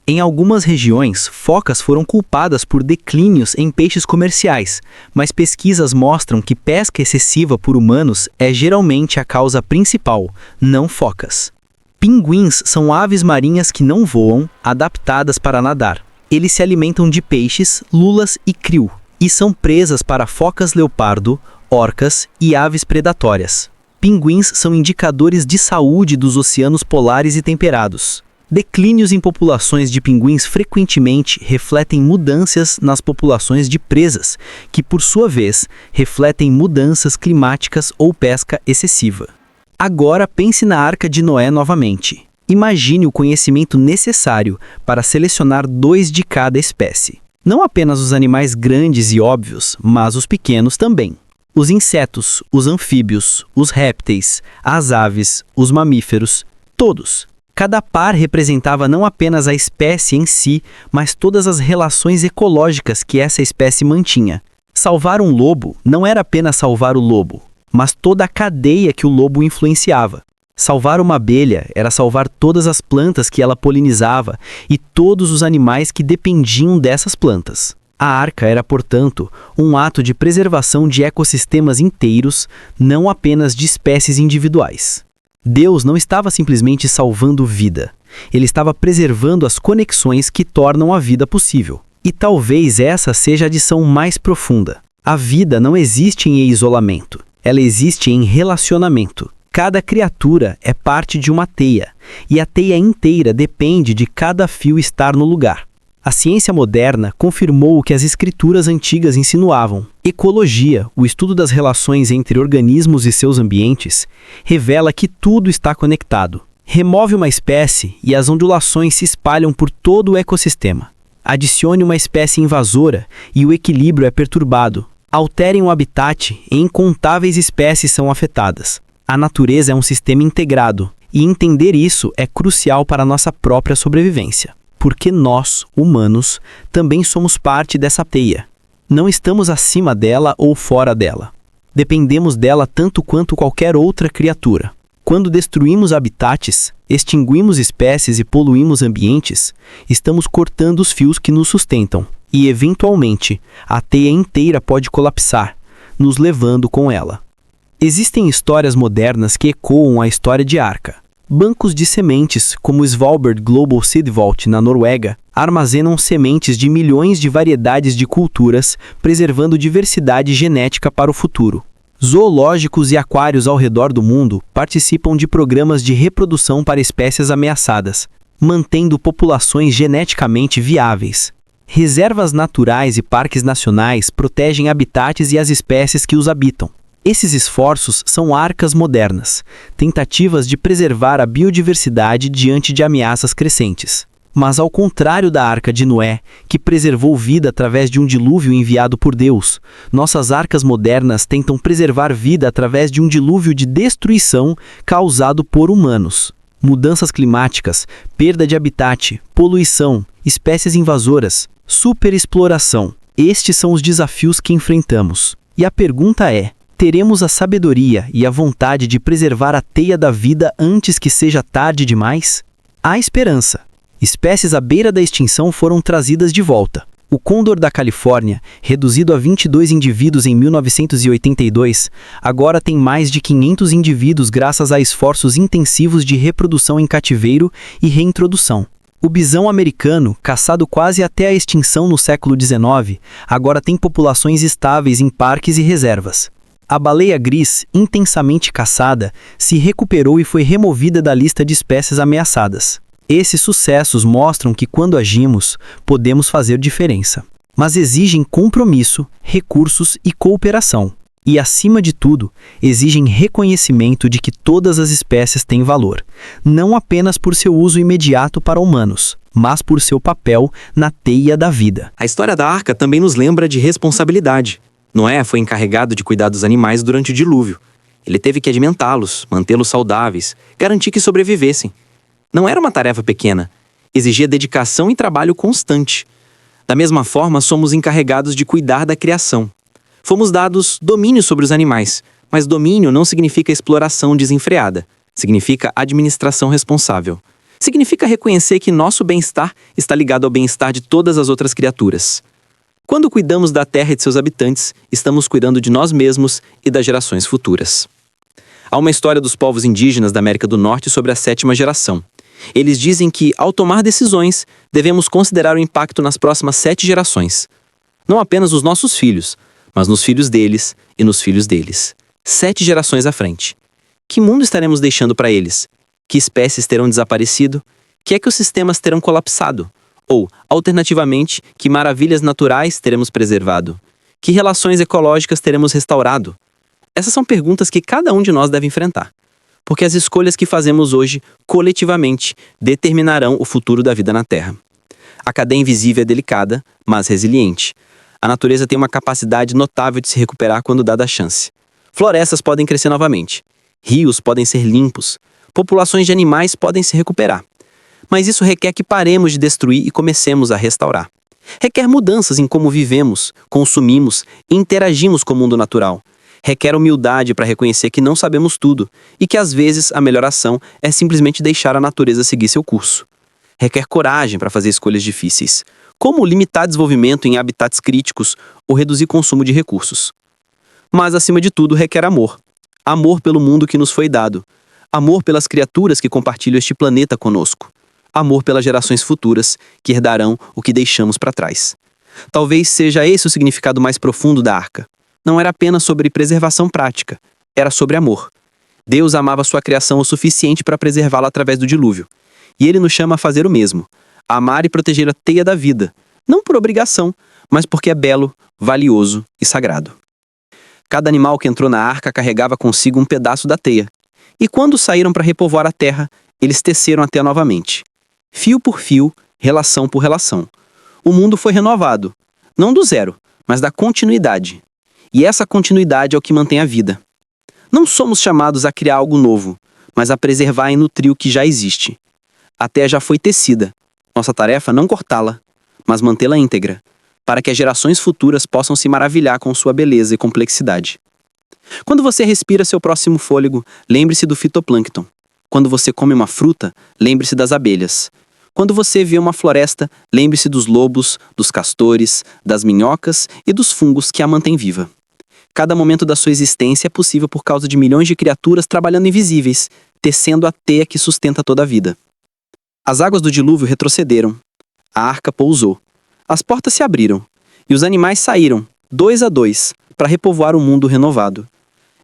Em algumas regiões, focas foram culpadas por declínios em peixes comerciais, mas pesquisas mostram que pesca excessiva por humanos é geralmente a causa principal, não focas. Pinguins são aves marinhas que não voam, adaptadas para nadar. Eles se alimentam de peixes, lulas e krill, e são presas para focas leopardo, orcas e aves predatórias. Pinguins são indicadores de saúde dos oceanos polares e temperados. Declínios em populações de pinguins frequentemente refletem mudanças nas populações de presas, que por sua vez refletem mudanças climáticas ou pesca excessiva. Agora pense na Arca de Noé novamente. Imagine o conhecimento necessário para selecionar 2 de cada espécie. Não apenas os animais grandes e óbvios, mas os pequenos também. Os insetos, os anfíbios, os répteis, as aves, os mamíferos, todos. Cada par representava não apenas a espécie em si, mas todas as relações ecológicas que essa espécie mantinha. Salvar um lobo não era apenas salvar o lobo, mas toda a cadeia que o lobo influenciava. Salvar uma abelha era salvar todas as plantas que ela polinizava e todos os animais que dependiam dessas plantas. A arca era, portanto, um ato de preservação de ecossistemas inteiros, não apenas de espécies individuais. Deus não estava simplesmente salvando vida. Ele estava preservando as conexões que tornam a vida possível. E talvez essa seja a lição mais profunda. A vida não existe em isolamento. Ela existe em relacionamento. Cada criatura é parte de uma teia, e a teia inteira depende de cada fio estar no lugar. A ciência moderna confirmou o que as escrituras antigas insinuavam. Ecologia, o estudo das relações entre organismos e seus ambientes, revela que tudo está conectado. Remove uma espécie e as ondulações se espalham por todo o ecossistema. Adicione uma espécie invasora e o equilíbrio é perturbado. Alterem o habitat e incontáveis espécies são afetadas. A natureza é um sistema integrado, e entender isso é crucial para a nossa própria sobrevivência. Porque nós, humanos, também somos parte dessa teia. Não estamos acima dela ou fora dela. Dependemos dela tanto quanto qualquer outra criatura. Quando destruímos habitats, extinguimos espécies e poluímos ambientes, estamos cortando os fios que nos sustentam e, eventualmente, a teia inteira pode colapsar, nos levando com ela. Existem histórias modernas que ecoam a história de Arca. Bancos de sementes, como o Svalbard Global Seed Vault na Noruega, armazenam sementes de milhões de variedades de culturas, preservando diversidade genética para o futuro. Zoológicos e aquários ao redor do mundo participam de programas de reprodução para espécies ameaçadas, mantendo populações geneticamente viáveis. Reservas naturais e parques nacionais protegem habitats e as espécies que os habitam. Esses esforços são arcas modernas, tentativas de preservar a biodiversidade diante de ameaças crescentes. Mas ao contrário da Arca de Noé, que preservou vida através de um dilúvio enviado por Deus, nossas arcas modernas tentam preservar vida através de um dilúvio de destruição causado por humanos. Mudanças climáticas, perda de habitat, poluição, espécies invasoras, superexploração. Estes são os desafios que enfrentamos. E a pergunta é: teremos a sabedoria e a vontade de preservar a teia da vida antes que seja tarde demais? Há esperança. Espécies à beira da extinção foram trazidas de volta. O côndor da Califórnia, reduzido a 22 indivíduos em 1982, agora tem mais de 500 indivíduos graças a esforços intensivos de reprodução em cativeiro e reintrodução. O bisão americano, caçado quase até a extinção no século XIX, agora tem populações estáveis em parques e reservas. A baleia gris, intensamente caçada, se recuperou e foi removida da lista de espécies ameaçadas. Esses sucessos mostram que quando agimos, podemos fazer diferença. Mas exigem compromisso, recursos e cooperação. E, acima de tudo, exigem reconhecimento de que todas as espécies têm valor, não apenas por seu uso imediato para humanos, mas por seu papel na teia da vida. A história da Arca também nos lembra de responsabilidade. Noé foi encarregado de cuidar dos animais durante o dilúvio. Ele teve que alimentá-los, mantê-los saudáveis, garantir que sobrevivessem. Não era uma tarefa pequena, exigia dedicação e trabalho constante. Da mesma forma, somos encarregados de cuidar da criação. Fomos dados domínio sobre os animais, mas domínio não significa exploração desenfreada, significa administração responsável. Significa reconhecer que nosso bem-estar está ligado ao bem-estar de todas as outras criaturas. Quando cuidamos da terra e de seus habitantes, estamos cuidando de nós mesmos e das gerações futuras. Há uma história dos povos indígenas da América do Norte sobre a 7ª geração. Eles dizem que, ao tomar decisões, devemos considerar o impacto nas próximas 7 gerações. Não apenas nos nossos filhos, mas nos filhos deles e nos filhos deles. 7 gerações à frente. Que mundo estaremos deixando para eles? Que espécies terão desaparecido? Que ecossistemas terão colapsado? Ou, alternativamente, que maravilhas naturais teremos preservado? Que relações ecológicas teremos restaurado? Essas são perguntas que cada um de nós deve enfrentar. Porque as escolhas que fazemos hoje, coletivamente, determinarão o futuro da vida na Terra. A cadeia invisível é delicada, mas resiliente. A natureza tem uma capacidade notável de se recuperar quando dada a chance. Florestas podem crescer novamente. Rios podem ser limpos. Populações de animais podem se recuperar. Mas isso requer que paremos de destruir e comecemos a restaurar. Requer mudanças em como vivemos, consumimos e interagimos com o mundo natural. Requer humildade para reconhecer que não sabemos tudo e que, às vezes, a melhor ação é simplesmente deixar a natureza seguir seu curso. Requer coragem para fazer escolhas difíceis, como limitar desenvolvimento em habitats críticos ou reduzir consumo de recursos. Mas, acima de tudo, requer amor. Amor pelo mundo que nos foi dado. Amor pelas criaturas que compartilham este planeta conosco. Amor pelas gerações futuras que herdarão o que deixamos para trás. Talvez seja esse o significado mais profundo da Arca. Não era apenas sobre preservação prática, era sobre amor. Deus amava sua criação o suficiente para preservá-la através do dilúvio. E Ele nos chama a fazer o mesmo, a amar e proteger a teia da vida, não por obrigação, mas porque é belo, valioso e sagrado. Cada animal que entrou na arca carregava consigo um pedaço da teia, e quando saíram para repovoar a terra, eles teceram a teia novamente. Fio por fio, relação por relação. O mundo foi renovado, não do zero, mas da continuidade. E essa continuidade é o que mantém a vida. Não somos chamados a criar algo novo, mas a preservar e nutrir o que já existe. A teia já foi tecida. Nossa tarefa é não cortá-la, mas mantê-la íntegra, para que as gerações futuras possam se maravilhar com sua beleza e complexidade. Quando você respira seu próximo fôlego, lembre-se do fitoplâncton. Quando você come uma fruta, lembre-se das abelhas. Quando você vê uma floresta, lembre-se dos lobos, dos castores, das minhocas e dos fungos que a mantêm viva. Cada momento da sua existência é possível por causa de milhões de criaturas trabalhando invisíveis, tecendo a teia que sustenta toda a vida. As águas do dilúvio retrocederam. A arca pousou. As portas se abriram. E os animais saíram, 2 a 2, para repovoar o mundo renovado.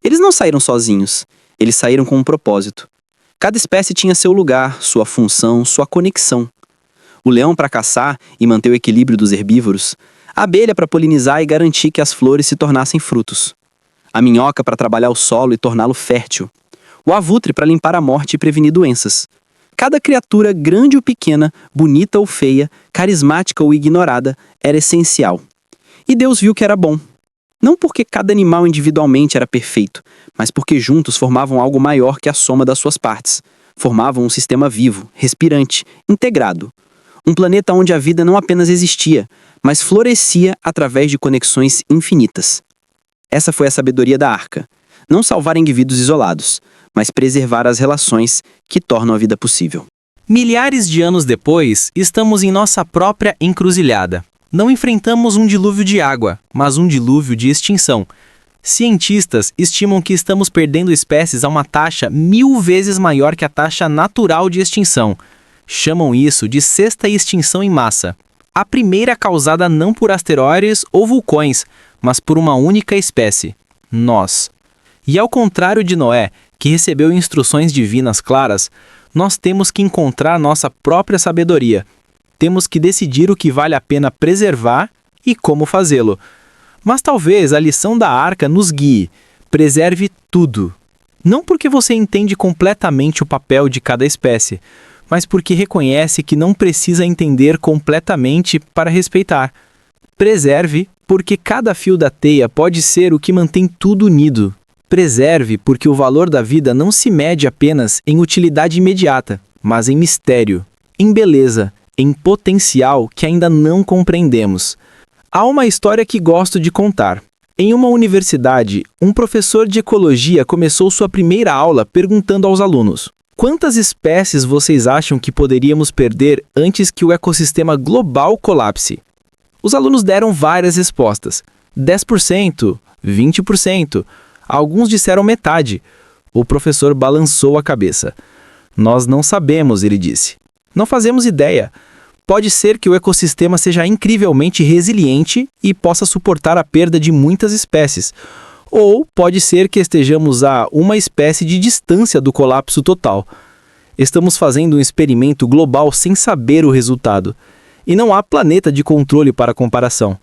Eles não saíram sozinhos. Eles saíram com um propósito. Cada espécie tinha seu lugar, sua função, sua conexão. O leão para caçar e manter o equilíbrio dos herbívoros. A abelha para polinizar e garantir que as flores se tornassem frutos. A minhoca para trabalhar o solo e torná-lo fértil. O avutre para limpar a morte e prevenir doenças. Cada criatura, grande ou pequena, bonita ou feia, carismática ou ignorada, era essencial. E Deus viu que era bom. Não porque cada animal individualmente era perfeito, mas porque juntos formavam algo maior que a soma das suas partes. Formavam um sistema vivo, respirante, integrado. Um planeta onde a vida não apenas existia, mas florescia através de conexões infinitas. Essa foi a sabedoria da arca. Não salvar indivíduos isolados, mas preservar as relações que tornam a vida possível. Milhares de anos depois, estamos em nossa própria encruzilhada. Não enfrentamos um dilúvio de água, mas um dilúvio de extinção. Cientistas estimam que estamos perdendo espécies a uma taxa 1000 vezes maior que a taxa natural de extinção. Chamam isso de sexta extinção em massa. A primeira causada não por asteroides ou vulcões, mas por uma única espécie, nós. E ao contrário de Noé, que recebeu instruções divinas claras, nós temos que encontrar nossa própria sabedoria. Temos que decidir o que vale a pena preservar e como fazê-lo. Mas talvez a lição da arca nos guie. Preserve tudo. Não porque você entende completamente o papel de cada espécie, mas porque reconhece que não precisa entender completamente para respeitar. Preserve porque cada fio da teia pode ser o que mantém tudo unido. Preserve porque o valor da vida não se mede apenas em utilidade imediata, mas em mistério, em beleza, em potencial que ainda não compreendemos. Há uma história que gosto de contar. Em uma universidade, um professor de ecologia começou sua primeira aula perguntando aos alunos: quantas espécies vocês acham que poderíamos perder antes que o ecossistema global colapse? Os alunos deram várias respostas. 10%, 20%. Alguns disseram metade. O professor balançou a cabeça. Nós não sabemos, ele disse. Não fazemos ideia. Pode ser que o ecossistema seja incrivelmente resiliente e possa suportar a perda de muitas espécies. Ou pode ser que estejamos a uma espécie de distância do colapso total. Estamos fazendo um experimento global sem saber o resultado. E não há planeta de controle para comparação.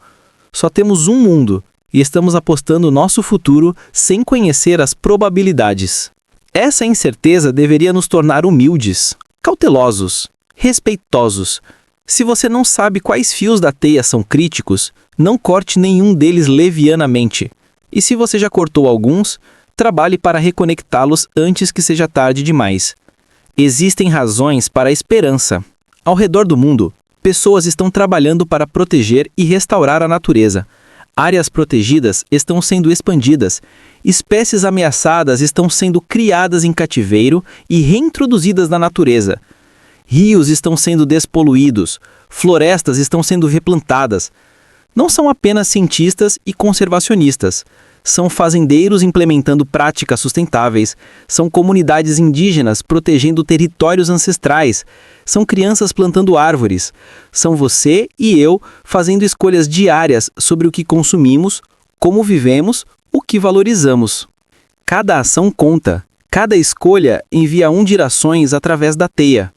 Só temos um mundo e estamos apostando nosso futuro sem conhecer as probabilidades. Essa incerteza deveria nos tornar humildes, cautelosos, respeitosos. Se você não sabe quais fios da teia são críticos, não corte nenhum deles levianamente. E se você já cortou alguns, trabalhe para reconectá-los antes que seja tarde demais. Existem razões para a esperança. Ao redor do mundo, pessoas estão trabalhando para proteger e restaurar a natureza. Áreas protegidas estão sendo expandidas. Espécies ameaçadas estão sendo criadas em cativeiro e reintroduzidas na natureza. Rios estão sendo despoluídos, florestas estão sendo replantadas. Não são apenas cientistas e conservacionistas. São fazendeiros implementando práticas sustentáveis, são comunidades indígenas protegendo territórios ancestrais, são crianças plantando árvores, são você e eu fazendo escolhas diárias sobre o que consumimos, como vivemos, o que valorizamos. Cada ação conta, cada escolha envia ondulações através da teia.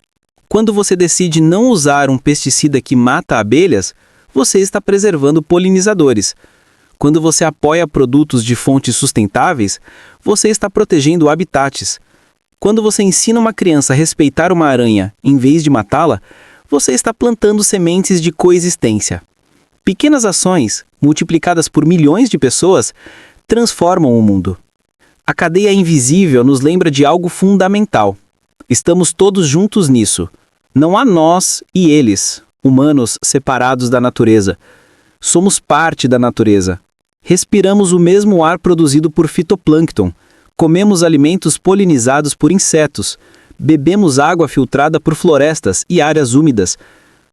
Quando você decide não usar um pesticida que mata abelhas, você está preservando polinizadores. Quando você apoia produtos de fontes sustentáveis, você está protegendo habitats. Quando você ensina uma criança a respeitar uma aranha em vez de matá-la, você está plantando sementes de coexistência. Pequenas ações, multiplicadas por milhões de pessoas, transformam o mundo. A cadeia invisível nos lembra de algo fundamental. Estamos todos juntos nisso. Não há nós e eles, humanos separados da natureza. Somos parte da natureza. Respiramos o mesmo ar produzido por fitoplâncton, comemos alimentos polinizados por insetos, bebemos água filtrada por florestas e áreas úmidas.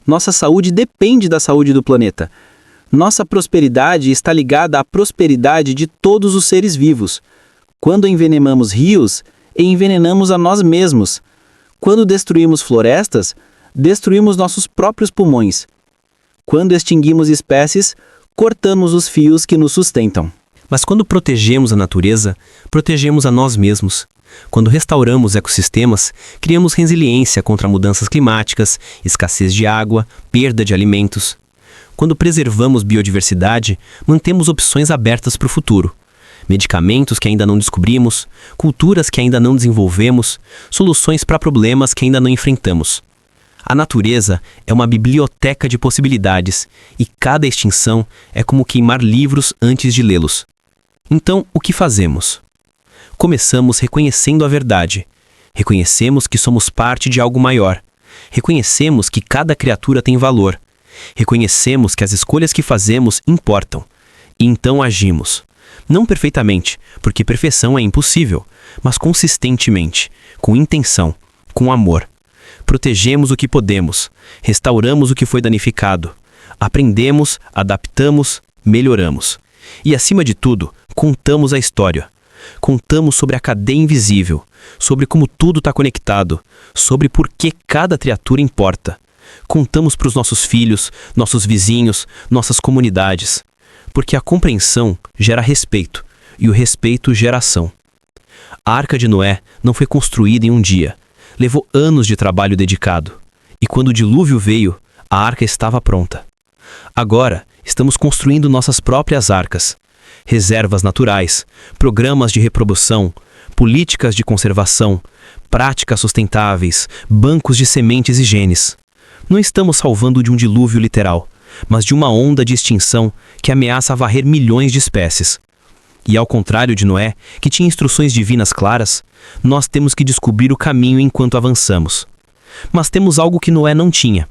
Nossa saúde depende da saúde do planeta. Nossa prosperidade está ligada à prosperidade de todos os seres vivos. Quando envenenamos rios, envenenamos a nós mesmos. Quando destruímos florestas, destruímos nossos próprios pulmões. Quando extinguimos espécies, cortamos os fios que nos sustentam. Mas quando protegemos a natureza, protegemos a nós mesmos. Quando restauramos ecossistemas, criamos resiliência contra mudanças climáticas, escassez de água, perda de alimentos. Quando preservamos biodiversidade, mantemos opções abertas para o futuro. Medicamentos que ainda não descobrimos, culturas que ainda não desenvolvemos, soluções para problemas que ainda não enfrentamos. A natureza é uma biblioteca de possibilidades e cada extinção é como queimar livros antes de lê-los. Então, o que fazemos? Começamos reconhecendo a verdade. Reconhecemos que somos parte de algo maior. Reconhecemos que cada criatura tem valor. Reconhecemos que as escolhas que fazemos importam. E então agimos. Não perfeitamente, porque perfeição é impossível, mas consistentemente, com intenção, com amor. Protegemos o que podemos, restauramos o que foi danificado, aprendemos, adaptamos, melhoramos. E, acima de tudo, contamos a história. Contamos sobre a cadeia invisível, sobre como tudo está conectado, sobre por que cada criatura importa. Contamos para os nossos filhos, nossos vizinhos, nossas comunidades. Porque a compreensão gera respeito, e o respeito gera ação. A Arca de Noé não foi construída em um dia. Levou anos de trabalho dedicado. E quando o dilúvio veio, a arca estava pronta. Agora, estamos construindo nossas próprias arcas. Reservas naturais, programas de reprodução, políticas de conservação, práticas sustentáveis, bancos de sementes e genes. Não estamos salvando de um dilúvio literal, mas de uma onda de extinção que ameaça varrer milhões de espécies. E ao contrário de Noé, que tinha instruções divinas claras, nós temos que descobrir o caminho enquanto avançamos. Mas temos algo que Noé não tinha.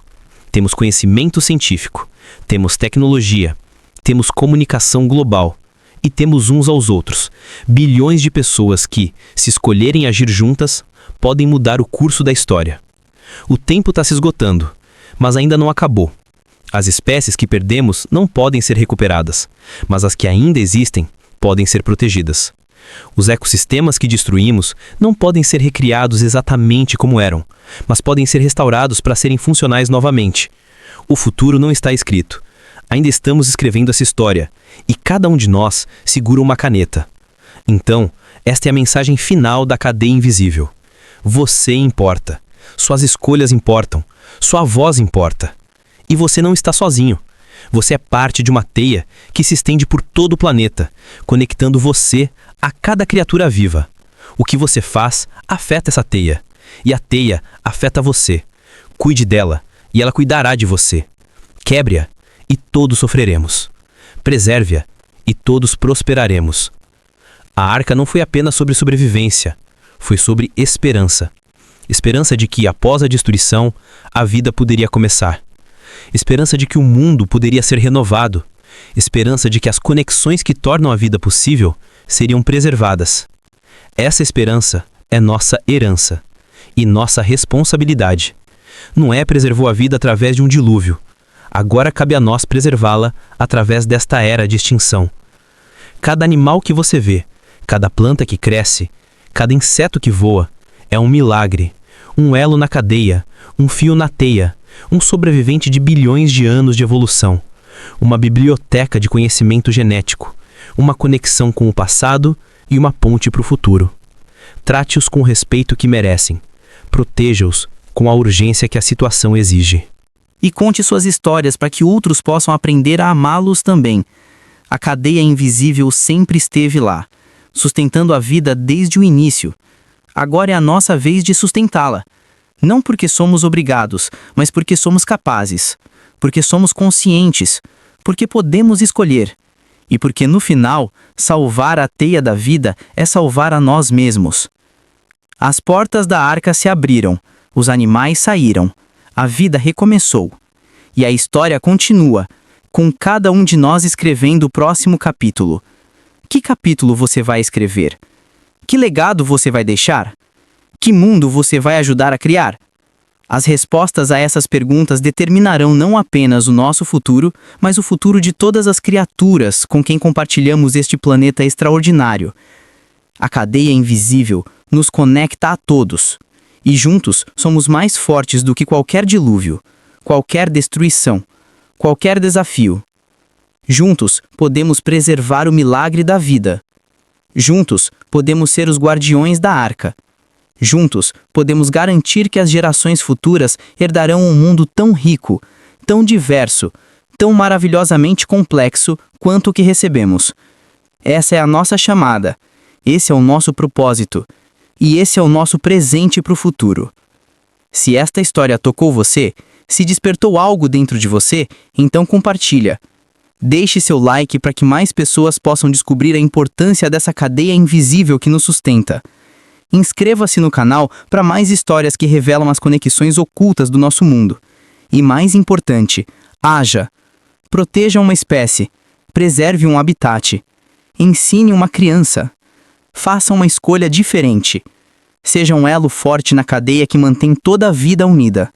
Temos conhecimento científico, temos tecnologia, temos comunicação global e temos uns aos outros, bilhões de pessoas que, se escolherem agir juntas, podem mudar o curso da história. O tempo está se esgotando, mas ainda não acabou. As espécies que perdemos não podem ser recuperadas, mas as que ainda existem podem ser protegidas. Os ecossistemas que destruímos não podem ser recriados exatamente como eram, mas podem ser restaurados para serem funcionais novamente. O futuro não está escrito. Ainda estamos escrevendo essa história, e cada um de nós segura uma caneta. Então, esta é a mensagem final da cadeia invisível. Você importa. Suas escolhas importam. Sua voz importa. E você não está sozinho. Você é parte de uma teia que se estende por todo o planeta, conectando você a cada criatura viva. O que você faz afeta essa teia, e a teia afeta você. Cuide dela, e ela cuidará de você. Quebre-a, e todos sofreremos. Preserve-a, e todos prosperaremos. A arca não foi apenas sobre sobrevivência, foi sobre esperança. Esperança de que, após a destruição, a vida poderia começar. Esperança de que o mundo poderia ser renovado. Esperança de que as conexões que tornam a vida possível seriam preservadas. Essa esperança é nossa herança e nossa responsabilidade. Noé preservou a vida através de um dilúvio. Agora cabe a nós preservá-la através desta era de extinção. Cada animal que você vê, cada planta que cresce, cada inseto que voa, é um milagre, um elo na cadeia, um fio na teia, um sobrevivente de bilhões de anos de evolução, uma biblioteca de conhecimento genético, uma conexão com o passado e uma ponte para o futuro. Trate-os com o respeito que merecem. Proteja-os com a urgência que a situação exige. E conte suas histórias para que outros possam aprender a amá-los também. A cadeia invisível sempre esteve lá, sustentando a vida desde o início. Agora é a nossa vez de sustentá-la. Não porque somos obrigados, mas porque somos capazes. Porque somos conscientes. Porque podemos escolher. E porque, no final, salvar a teia da vida é salvar a nós mesmos. As portas da arca se abriram, os animais saíram, a vida recomeçou. E a história continua, com cada um de nós escrevendo o próximo capítulo. Que capítulo você vai escrever? Que legado você vai deixar? Que mundo você vai ajudar a criar? As respostas a essas perguntas determinarão não apenas o nosso futuro, mas o futuro de todas as criaturas com quem compartilhamos este planeta extraordinário. A cadeia invisível nos conecta a todos, e juntos somos mais fortes do que qualquer dilúvio, qualquer destruição, qualquer desafio. Juntos podemos preservar o milagre da vida. Juntos podemos ser os guardiões da arca. Juntos, podemos garantir que as gerações futuras herdarão um mundo tão rico, tão diverso, tão maravilhosamente complexo quanto o que recebemos. Essa é a nossa chamada, esse é o nosso propósito, e esse é o nosso presente para o futuro. Se esta história tocou você, se despertou algo dentro de você, então compartilha. Deixe seu like para que mais pessoas possam descobrir a importância dessa cadeia invisível que nos sustenta. Inscreva-se no canal para mais histórias que revelam as conexões ocultas do nosso mundo. E mais importante, haja. Proteja uma espécie. Preserve um habitat. Ensine uma criança. Faça uma escolha diferente. Seja um elo forte na cadeia que mantém toda a vida unida.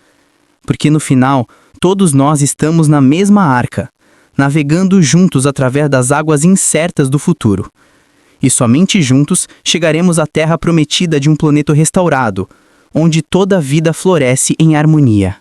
Porque no final, todos nós estamos na mesma arca, navegando juntos através das águas incertas do futuro. E somente juntos chegaremos à terra prometida de um planeta restaurado, onde toda a vida floresce em harmonia.